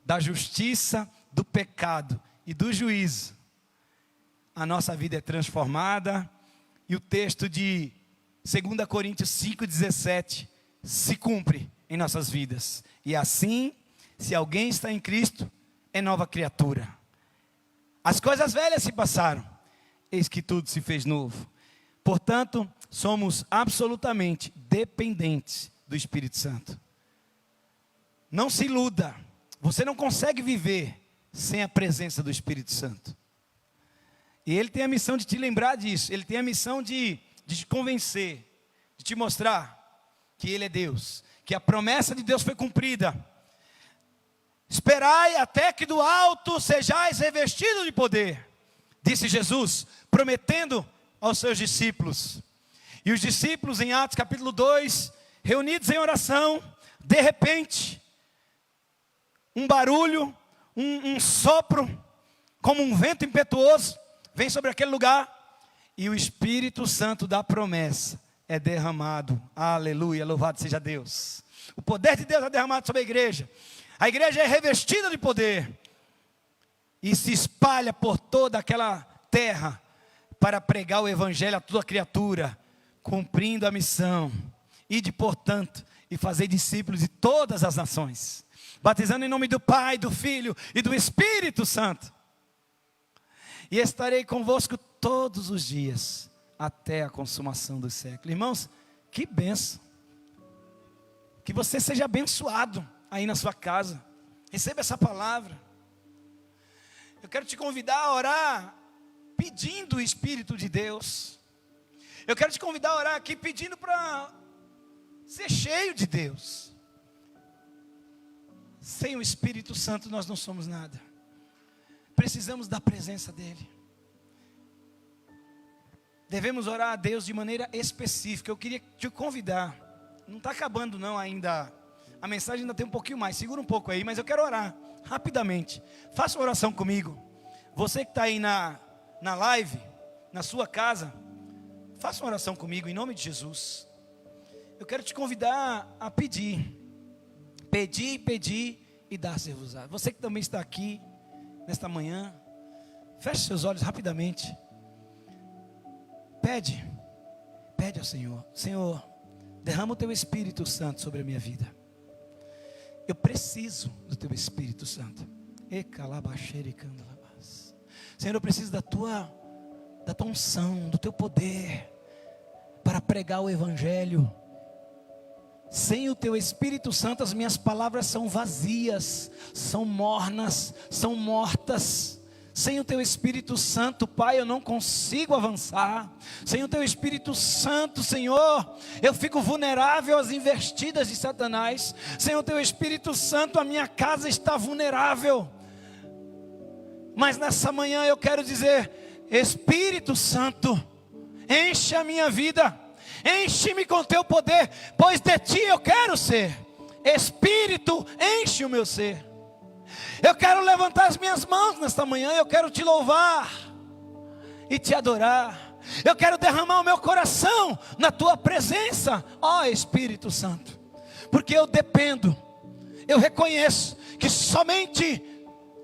da justiça, do pecado e do juízo, a nossa vida é transformada. E o texto de 2 Coríntios 5,17 se cumpre em nossas vidas. E assim, se alguém está em Cristo, é nova criatura. As coisas velhas se passaram, eis que tudo se fez novo. Portanto, somos absolutamente dependentes do Espírito Santo. Não se iluda, você não consegue viver sem a presença do Espírito Santo. E ele tem a missão de te lembrar disso, ele tem a missão de te convencer, de te mostrar que ele é Deus, que a promessa de Deus foi cumprida. Esperai até que do alto sejais revestidos de poder, disse Jesus, prometendo aos seus discípulos. E os discípulos em Atos capítulo 2, reunidos em oração, de repente, um barulho, um sopro, como um vento impetuoso, vem sobre aquele lugar, e o Espírito Santo da promessa é derramado. Aleluia, louvado seja Deus. O poder de Deus é derramado sobre a igreja é revestida de poder, e se espalha por toda aquela terra, para pregar o evangelho a toda criatura, cumprindo a missão. Ide, portanto, e fazei discípulos de todas as nações, batizando em nome do Pai, do Filho e do Espírito Santo. E estarei convosco todos os dias, até a consumação do século. Irmãos, que bênção. Que você seja abençoado aí na sua casa. Receba essa palavra. Eu quero te convidar a orar, pedindo o Espírito de Deus. Eu quero te convidar a orar aqui, pedindo para ser cheio de Deus. Sem o Espírito Santo nós não somos nada. Precisamos da presença dEle. Devemos orar a Deus de maneira específica. Eu queria te convidar. Não está acabando não ainda. A mensagem ainda tem um pouquinho mais. Segura um pouco aí, mas eu quero orar rapidamente. Faça uma oração comigo. Você que está aí na live, na sua casa, faça uma oração comigo em nome de Jesus. Eu quero te convidar a pedir. Pedir e dar-se-vos-á. Você que também está aqui nesta manhã, feche seus olhos rapidamente. Pede ao Senhor. Senhor, derrama o Teu Espírito Santo sobre a minha vida. Eu preciso do Teu Espírito Santo. Senhor, eu preciso da tua unção, do Teu poder, para pregar o Evangelho. Sem o Teu Espírito Santo, as minhas palavras são vazias, são mornas, são mortas. Sem o Teu Espírito Santo, Pai, eu não consigo avançar. Sem o Teu Espírito Santo, Senhor, eu fico vulnerável às investidas de Satanás. Sem o Teu Espírito Santo, a minha casa está vulnerável. Mas nessa manhã eu quero dizer: Espírito Santo, enche a minha vida, enche-me com Teu poder, pois de Ti eu quero ser. Espírito, enche o meu ser. Eu quero levantar as minhas mãos nesta manhã, eu quero Te louvar. e te adorar. Eu quero derramar o meu coração na tua presença, ó Espírito Santo. Porque eu dependo, eu reconheço que somente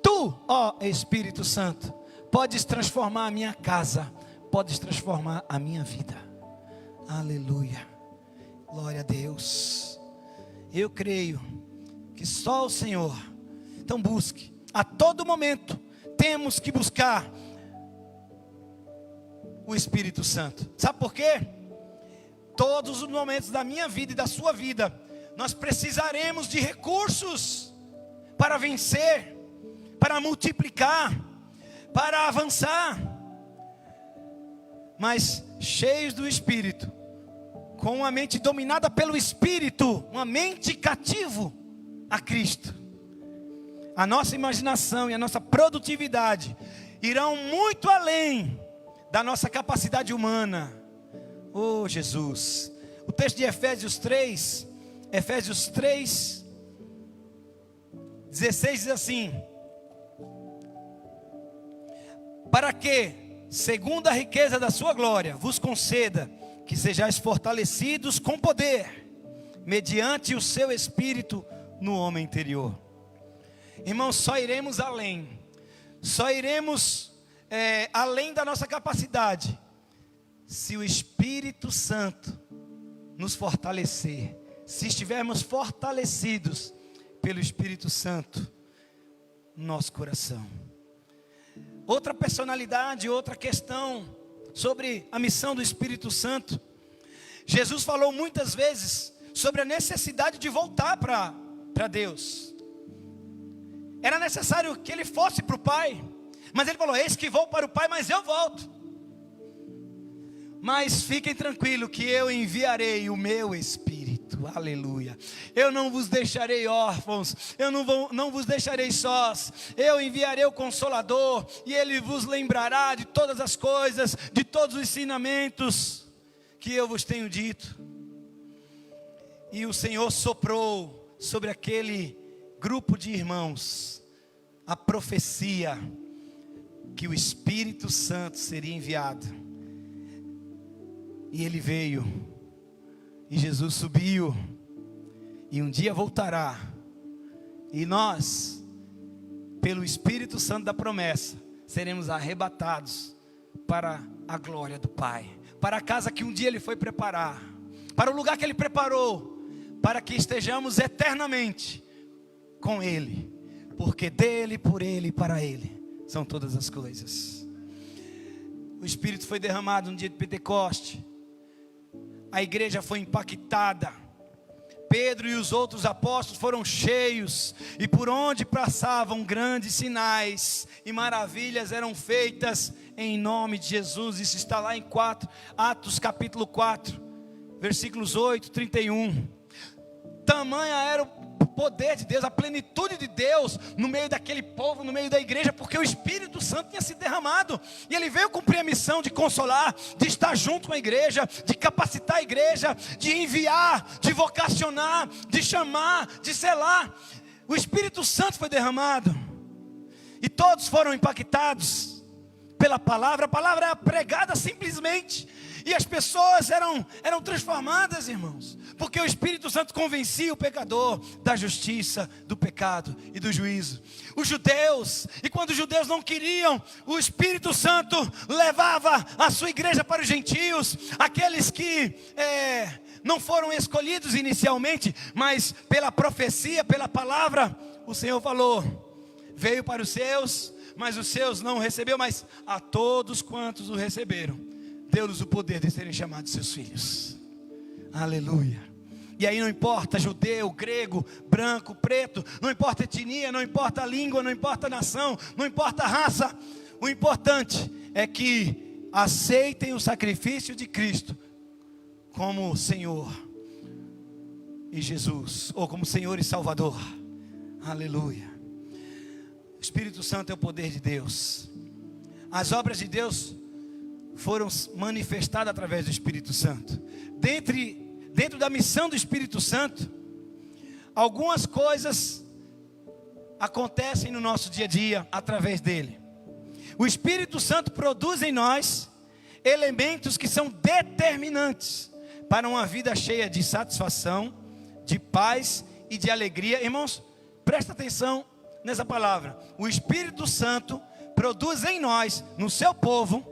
tu, ó Espírito Santo, podes transformar a minha casa, podes transformar a minha vida. Aleluia. Glória a Deus. Eu creio que só o Senhor. Então busque. A todo momento temos que buscar o Espírito Santo. Sabe por quê? Todos os momentos da minha vida e da sua vida, nós precisaremos de recursos para vencer, para multiplicar, para avançar. Mas cheios do Espírito, com uma mente dominada pelo Espírito, uma mente cativo a Cristo, a nossa imaginação e a nossa produtividade irão muito além da nossa capacidade humana. Oh Jesus, o texto de Efésios 3, 16 diz assim: para que, segundo a riqueza da sua glória, vos conceda que sejais fortalecidos com poder, mediante o seu Espírito no homem interior. Irmãos, só iremos além, além da nossa capacidade, se o Espírito Santo nos fortalecer, se estivermos fortalecidos pelo Espírito Santo no nosso coração. Outra personalidade, outra questão sobre a missão do Espírito Santo. Jesus falou muitas vezes sobre a necessidade de voltar para Deus. Era necessário que ele fosse para o Pai, mas ele falou: eis que vou para o Pai, mas eu volto. Mas fiquem tranquilos que eu enviarei o meu Espírito, aleluia. Eu não vos deixarei órfãos, eu não vos deixarei sós. Eu enviarei o Consolador, e Ele vos lembrará de todas as coisas, de todos os ensinamentos que eu vos tenho dito. E o Senhor soprou sobre aquele grupo de irmãos a profecia que o Espírito Santo seria enviado. E ele veio, e Jesus subiu, e um dia voltará, e nós, pelo Espírito Santo da promessa, seremos arrebatados para a glória do Pai, para a casa que um dia Ele foi preparar, para o lugar que Ele preparou, para que estejamos eternamente com Ele, porque dEle, por Ele e para Ele são todas as coisas. O Espírito foi derramado no dia de Pentecoste. A igreja foi impactada. Pedro e os outros apóstolos foram cheios, e por onde passavam grandes sinais e maravilhas eram feitas em nome de Jesus. Isso está lá em Atos capítulo 4, versículos 8, 31. Tamanha era o poder de Deus, a plenitude de Deus no meio daquele povo, no meio da igreja, porque o Espírito Santo tinha se derramado, e ele veio cumprir a missão de consolar, de estar junto com a igreja, de capacitar a igreja, de enviar, de vocacionar, de chamar, de selar. O Espírito Santo foi derramado, e todos foram impactados pela palavra. A palavra era pregada simplesmente, e as pessoas eram transformadas, irmãos, porque o Espírito Santo convencia o pecador da justiça, do pecado e do juízo. Os judeus, e quando os judeus não queriam, o Espírito Santo levava a sua igreja para os gentios, aqueles que não foram escolhidos inicialmente, mas pela profecia, pela palavra, o Senhor falou: veio para os seus, mas os seus não recebeu, mas a todos quantos o receberam, deu-nos o poder de serem chamados seus filhos. Aleluia. E aí não importa judeu, grego, branco, preto, não importa etnia, não importa a língua, não importa a nação, não importa a raça. O importante é que aceitem o sacrifício de Cristo como Senhor e Jesus, ou como Senhor e Salvador. Aleluia. O Espírito Santo é o poder de Deus. As obras de Deus foram manifestadas através do Espírito Santo. Dentro da missão do Espírito Santo, algumas coisas acontecem no nosso dia a dia através dele. O Espírito Santo produz em nós elementos que são determinantes para uma vida cheia de satisfação, de paz e de alegria. Irmãos, presta atenção nessa palavra. O Espírito Santo produz em nós, no seu povo,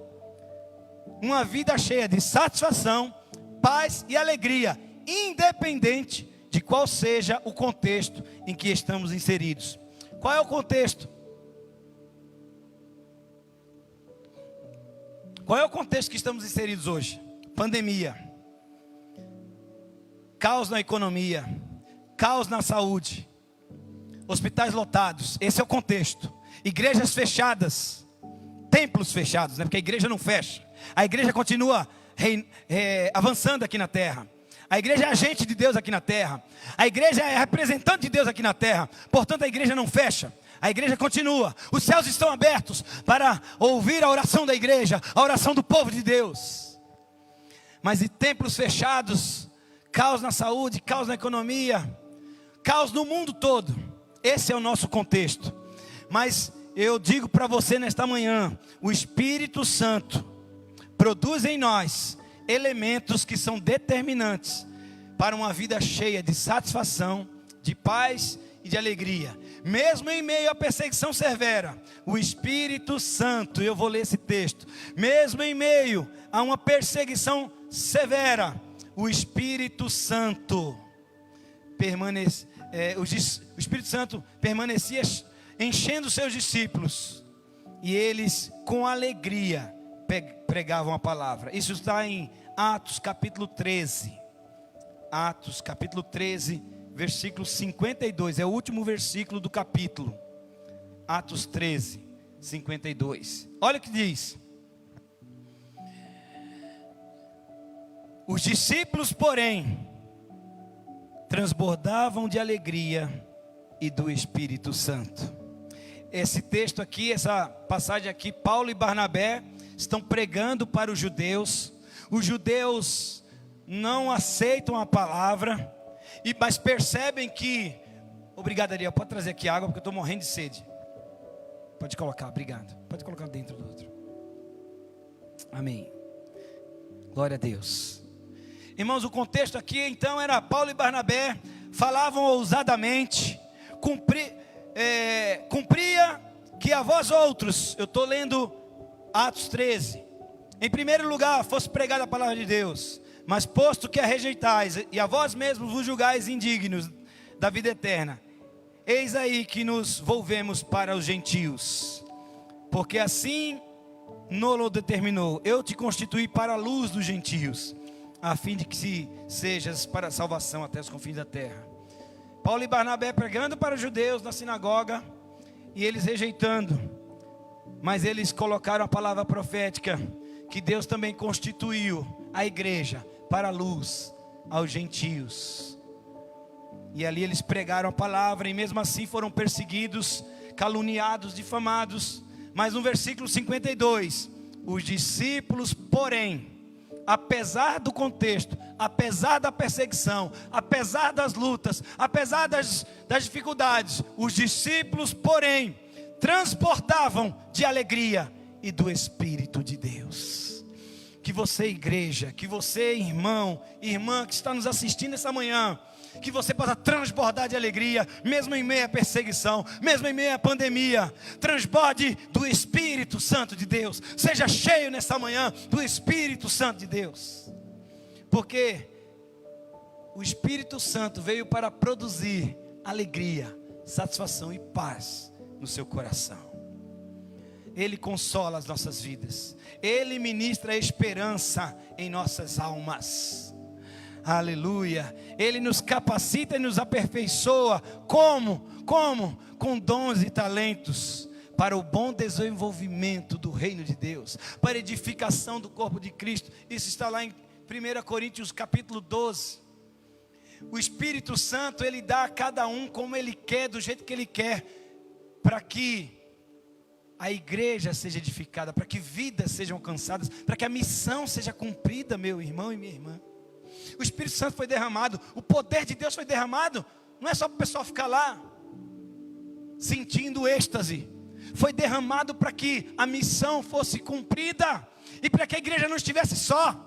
uma vida cheia de satisfação, paz e alegria, independente de qual seja o contexto em que estamos inseridos. Qual é o contexto? Qual é o contexto que estamos inseridos hoje? Pandemia, caos na economia, caos na saúde, hospitais lotados. Esse é o contexto. Igrejas fechadas, templos fechados, né? Porque a igreja não fecha. A igreja continua avançando aqui na terra. A igreja é agente de Deus aqui na terra. A igreja é representante de Deus aqui na terra. Portanto, a igreja não fecha. A igreja continua. Os céus estão abertos para ouvir a oração da igreja, a oração do povo de Deus. Mas em templos fechados, caos na saúde, caos na economia, caos no mundo todo. Esse é o nosso contexto. Mas eu digo para você nesta manhã, o Espírito Santo produz em nós elementos que são determinantes para uma vida cheia de satisfação, de paz e de alegria. Mesmo em meio à perseguição severa, o Espírito Santo, eu vou ler esse texto, mesmo em meio a uma perseguição severa, o Espírito Santo o Espírito Santo permanecia enchendo seus discípulos, e eles com alegria pregavam a palavra. Isso está em Atos capítulo 13. Atos capítulo 13, versículo 52. É o último versículo do capítulo. Atos 13, 52. Olha o que diz. Os discípulos, porém, transbordavam de alegria e do Espírito Santo. Esse texto aqui, essa passagem aqui, Paulo e Barnabé estão pregando para os judeus. Os judeus não aceitam a palavra, mas percebem que... Obrigado, Ariel, pode trazer aqui água, porque eu estou morrendo de sede. Pode colocar, obrigado. Pode colocar dentro do outro. Amém. Glória a Deus. Irmãos, o contexto aqui então era Paulo e Barnabé falavam ousadamente, cumpria que a vós outros, eu estou lendo Atos 13, em primeiro lugar fosse pregada a palavra de Deus, mas posto que a rejeitais e a vós mesmos vos julgais indignos da vida eterna, eis aí que nos volvemos para os gentios, porque assim Nolo determinou, eu te constituí para a luz dos gentios, a fim de que sejas para a salvação até os confins da terra. Paulo e Barnabé pregando para os judeus na sinagoga, e eles rejeitando, mas eles colocaram a palavra profética, que Deus também constituiu a igreja para a luz aos gentios, e ali eles pregaram a palavra, e mesmo assim foram perseguidos, caluniados, difamados. Mas no versículo 52, os discípulos, porém, apesar do contexto, apesar da perseguição, apesar das lutas, apesar das dificuldades, os discípulos, porém, transportavam de alegria e do Espírito de Deus. Que você, igreja, que você, irmão, irmã que está nos assistindo essa manhã, que você possa transbordar de alegria, mesmo em meio à perseguição, mesmo em meio à pandemia. Transborde do Espírito Santo de Deus. Seja cheio nessa manhã do Espírito Santo de Deus. Porque o Espírito Santo veio para produzir alegria, satisfação e paz no seu coração. Ele consola as nossas vidas. Ele ministra esperança em nossas almas. Aleluia. Ele nos capacita e nos aperfeiçoa. Como? Com dons e talentos para o bom desenvolvimento do reino de Deus, para a edificação do corpo de Cristo. Isso está lá em 1 Coríntios capítulo 12. O Espírito Santo, Ele dá a cada um como Ele quer, do jeito que Ele quer, para que a igreja seja edificada, para que vidas sejam alcançadas, para que a missão seja cumprida, meu irmão e minha irmã. O Espírito Santo foi derramado, o poder de Deus foi derramado. Não é só para o pessoal ficar lá sentindo êxtase, foi derramado para que a missão fosse cumprida e para que a igreja não estivesse só.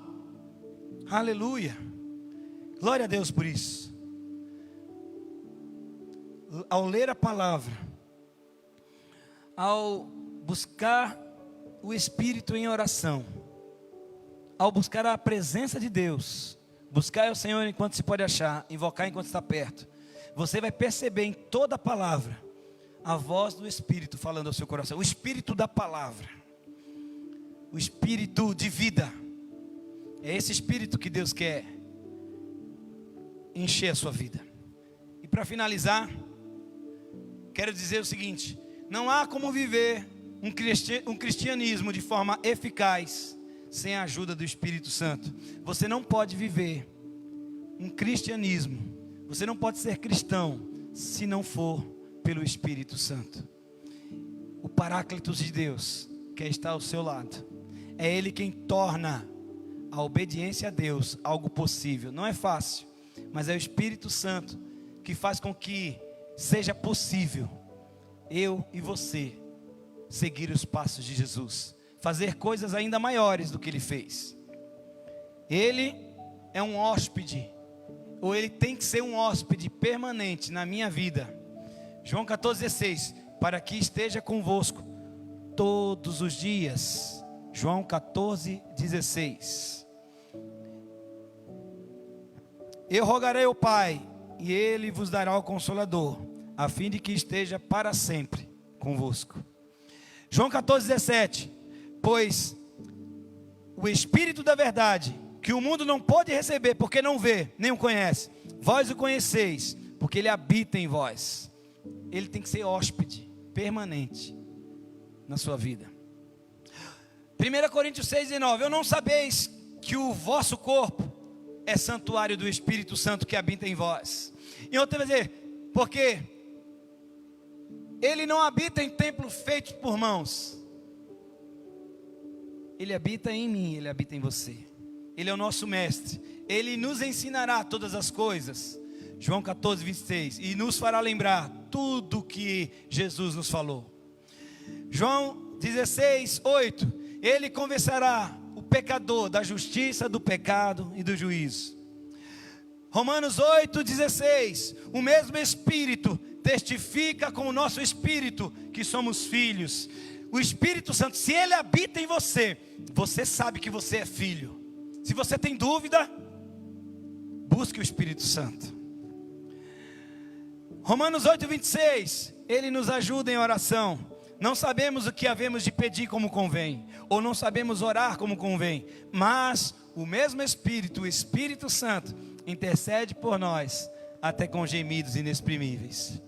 Aleluia, glória a Deus por isso. Ao ler a palavra, ao buscar o Espírito em oração, ao buscar a presença de Deus, buscar o Senhor enquanto se pode achar, invocar enquanto está perto, você vai perceber em toda a palavra a voz do Espírito falando ao seu coração, o Espírito da palavra, o Espírito de vida. É esse Espírito que Deus quer encher a sua vida. E para finalizar, quero dizer o seguinte: não há como viver um cristianismo de forma eficaz sem a ajuda do Espírito Santo. Você não pode viver um cristianismo, você não pode ser cristão se não for pelo Espírito Santo. O Paráclitos de Deus quer estar ao seu lado. É Ele quem torna a obediência a Deus algo possível. Não é fácil, mas é o Espírito Santo que faz com que seja possível eu e você seguir os passos de Jesus, fazer coisas ainda maiores do que Ele fez. Ele é um hóspede, ou Ele tem que ser um hóspede permanente na minha vida. João 14,16, para que esteja convosco todos os dias. João 14,16. Eu rogarei ao Pai, e Ele vos dará o Consolador, a fim de que esteja para sempre convosco. João 14,17, pois o Espírito da verdade, que o mundo não pode receber, porque não vê, nem o conhece, vós o conheceis, porque Ele habita em vós. Ele tem que ser hóspede permanente na sua vida. 1 Coríntios 6,19, eu não sabeis que o vosso corpo é santuário do Espírito Santo que habita em vós. E eu tenho que dizer, porque Ele não habita em templo feito por mãos. Ele habita em mim, Ele habita em você. Ele é o nosso mestre. Ele nos ensinará todas as coisas. João 14,26. E nos fará lembrar tudo que Jesus nos falou. João 16,8. Ele convencerá o pecador da justiça, do pecado e do juízo. Romanos 8,16. O mesmo Espírito testifica com o nosso espírito que somos filhos. O Espírito Santo, se Ele habita em você, você sabe que você é filho. Se você tem dúvida, busque o Espírito Santo. Romanos 8,26. Ele nos ajuda em oração. Não sabemos o que havemos de pedir como convém, ou não sabemos orar como convém, mas o mesmo Espírito, o Espírito Santo, intercede por nós até com gemidos inexprimíveis.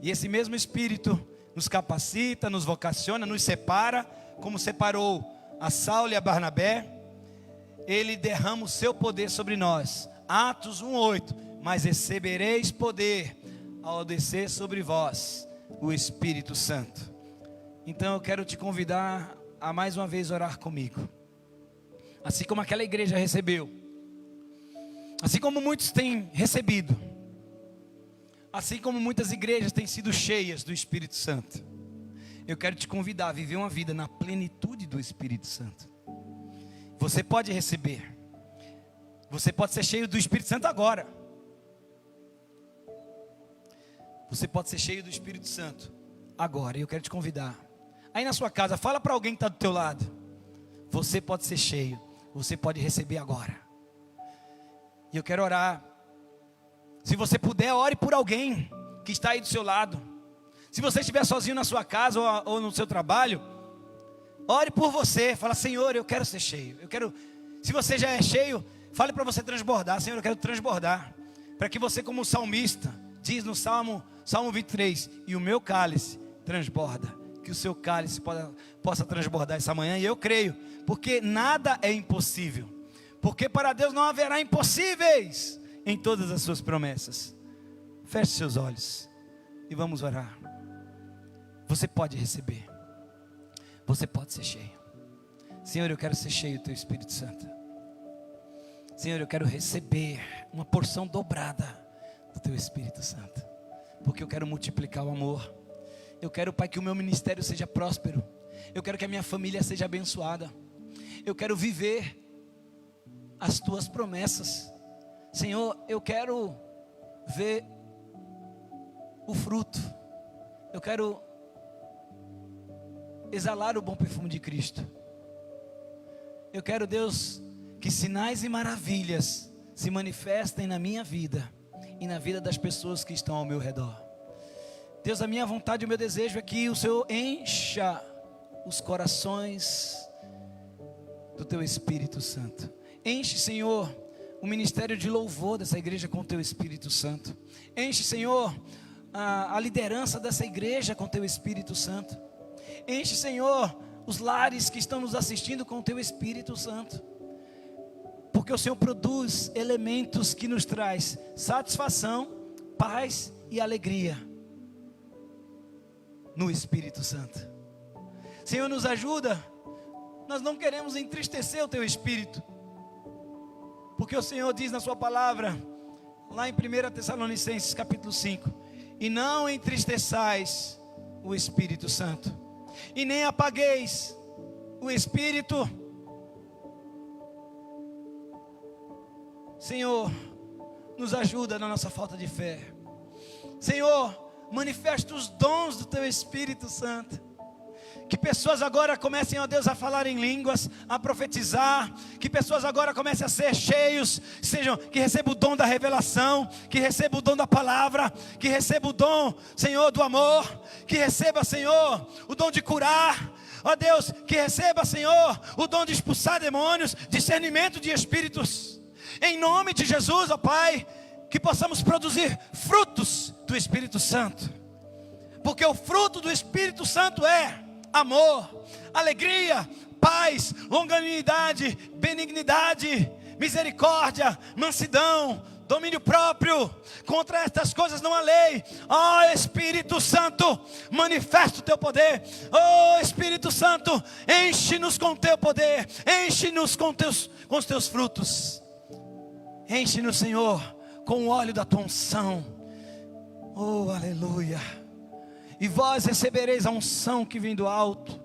E esse mesmo Espírito nos capacita, nos vocaciona, nos separa, como separou a Saulo e a Barnabé. Ele derrama o seu poder sobre nós. Atos 1,8. Mas recebereis poder ao descer sobre vós o Espírito Santo. Então eu quero te convidar a mais uma vez orar comigo. Assim como aquela igreja recebeu, assim como muitos têm recebido, assim como muitas igrejas têm sido cheias do Espírito Santo, eu quero te convidar a viver uma vida na plenitude do Espírito Santo. Você pode receber, você pode ser cheio do Espírito Santo agora. Você pode ser cheio do Espírito Santo agora. E eu quero te convidar, aí na sua casa, fala para alguém que está do teu lado. Você pode ser cheio, você pode receber agora. E eu quero orar. Se você puder, ore por alguém que está aí do seu lado. Se você estiver sozinho na sua casa ou no seu trabalho, ore por você. Fala, Senhor, eu quero ser cheio. Se você já é cheio, fale para você transbordar. Senhor, eu quero transbordar. Para que você, como salmista, diz no Salmo 23, e o meu cálice transborda. Que o seu cálice possa transbordar essa manhã. E eu creio, porque nada é impossível. Porque para Deus não haverá impossíveis em todas as suas promessas. Feche seus olhos e vamos orar. Você pode receber. Você pode ser cheio. Senhor, eu quero ser cheio do Teu Espírito Santo. Senhor, eu quero receber uma porção dobrada do Teu Espírito Santo. Porque eu quero multiplicar o amor. Eu quero, Pai, que o meu ministério seja próspero. Eu quero que a minha família seja abençoada. Eu quero viver as Tuas promessas. Senhor, eu quero ver o fruto. Eu quero exalar o bom perfume de Cristo. Eu quero, Deus, que sinais e maravilhas se manifestem na minha vida e na vida das pessoas que estão ao meu redor. Deus, a minha vontade e o meu desejo é que o Senhor encha os corações do Teu Espírito Santo. Enche, Senhor, o ministério de louvor dessa igreja com o Teu Espírito Santo. Enche, Senhor, a liderança dessa igreja com o Teu Espírito Santo. Enche, Senhor, os lares que estão nos assistindo com o Teu Espírito Santo. Porque o Senhor produz elementos que nos traz satisfação, paz e alegria no Espírito Santo. Senhor, nos ajuda. Nós não queremos entristecer o Teu Espírito, porque o Senhor diz na Sua palavra, lá em 1 Tessalonicenses capítulo 5, e não entristeçais o Espírito Santo, e nem apagueis o Espírito. Senhor, nos ajuda na nossa falta de fé. Senhor, manifesta os dons do Teu Espírito Santo. Que pessoas agora comecem, ó Deus, a falar em línguas, a profetizar. Que pessoas agora comecem a ser cheios, que recebam o dom da revelação, que recebam o dom da palavra, que recebam o dom, Senhor, do amor, que receba, Senhor, o dom de curar. Ó Deus, que receba, Senhor, o dom de expulsar demônios, discernimento de espíritos. Em nome de Jesus, ó Pai, que possamos produzir frutos do Espírito Santo. Porque o fruto do Espírito Santo é amor, alegria, paz, longanimidade, benignidade, misericórdia, mansidão, domínio próprio. Contra estas coisas não há lei. Ó Espírito Santo, manifesta o Teu poder. Ó Espírito Santo, enche-nos com o Teu poder, enche-nos com os Teus frutos. Enche-nos, Senhor, com o óleo da Tua unção. Oh, aleluia. E vós recebereis a unção que vem do alto.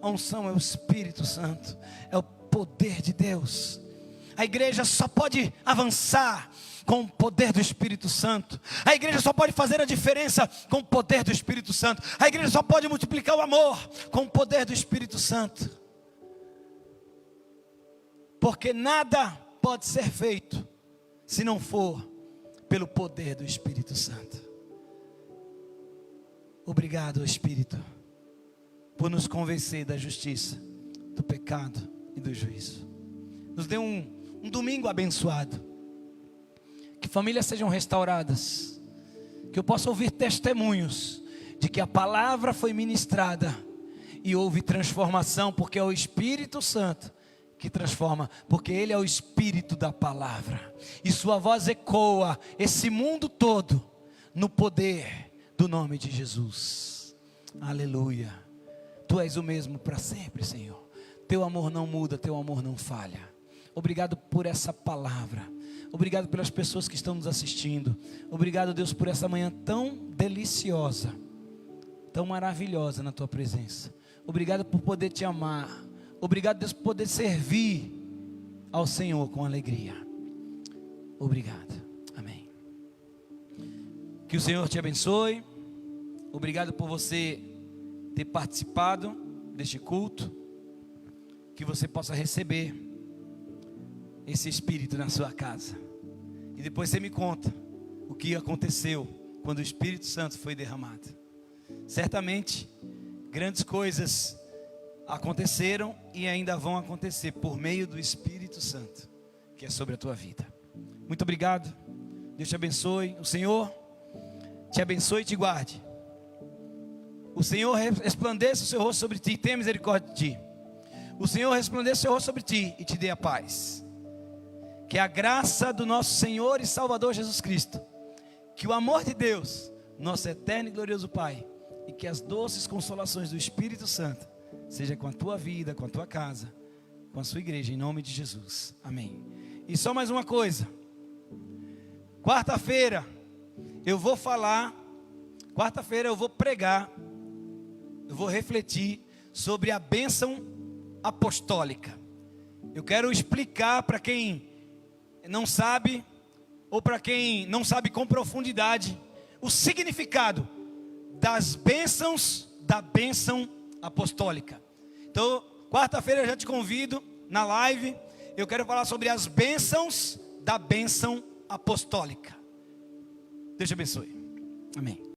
A unção é o Espírito Santo, é o poder de Deus. A igreja só pode avançar com o poder do Espírito Santo. A igreja só pode fazer a diferença com o poder do Espírito Santo. A igreja só pode multiplicar o amor com o poder do Espírito Santo. Porque nada pode ser feito se não for pelo poder do Espírito Santo. Obrigado, Espírito, por nos convencer da justiça, do pecado e do juízo. Nos dê um domingo abençoado. Que famílias sejam restauradas. Que eu possa ouvir testemunhos de que a palavra foi ministrada e houve transformação, porque é o Espírito Santo que transforma, porque Ele é o Espírito da palavra, e Sua voz ecoa esse mundo todo no poder do nome de Jesus. Aleluia. Tu és o mesmo para sempre, Senhor. Teu amor não muda, Teu amor não falha. Obrigado por essa palavra. Obrigado pelas pessoas que estão nos assistindo. Obrigado, Deus, por essa manhã tão deliciosa, tão maravilhosa na Tua presença. Obrigado por poder Te amar. Obrigado, Deus, por poder servir ao Senhor com alegria. Obrigado. Amém. Que o Senhor te abençoe. Obrigado por você ter participado deste culto. Que você possa receber esse Espírito na sua casa. E depois você me conta o que aconteceu quando o Espírito Santo foi derramado. Certamente, grandes coisas aconteceram e ainda vão acontecer por meio do Espírito Santo, que é sobre a tua vida. Muito obrigado. Deus te abençoe. O Senhor te abençoe e te guarde. O Senhor resplandeça o seu rosto sobre ti e tenha misericórdia de ti. O Senhor resplandeça o seu rosto sobre ti e te dê a paz. Que a graça do nosso Senhor e Salvador Jesus Cristo, que o amor de Deus, nosso eterno e glorioso Pai, e que as doces consolações do Espírito Santo seja com a tua vida, com a tua casa, com a sua igreja, em nome de Jesus. Amém. E só mais uma coisa. Quarta-feira eu vou pregar eu vou refletir sobre a bênção apostólica. Eu quero explicar para quem não sabe, ou para quem não sabe com profundidade, o significado das bênçãos da bênção apostólica. Então, quarta-feira eu já te convido na live. Eu quero falar sobre as bênçãos da bênção apostólica. Deus te abençoe. Amém.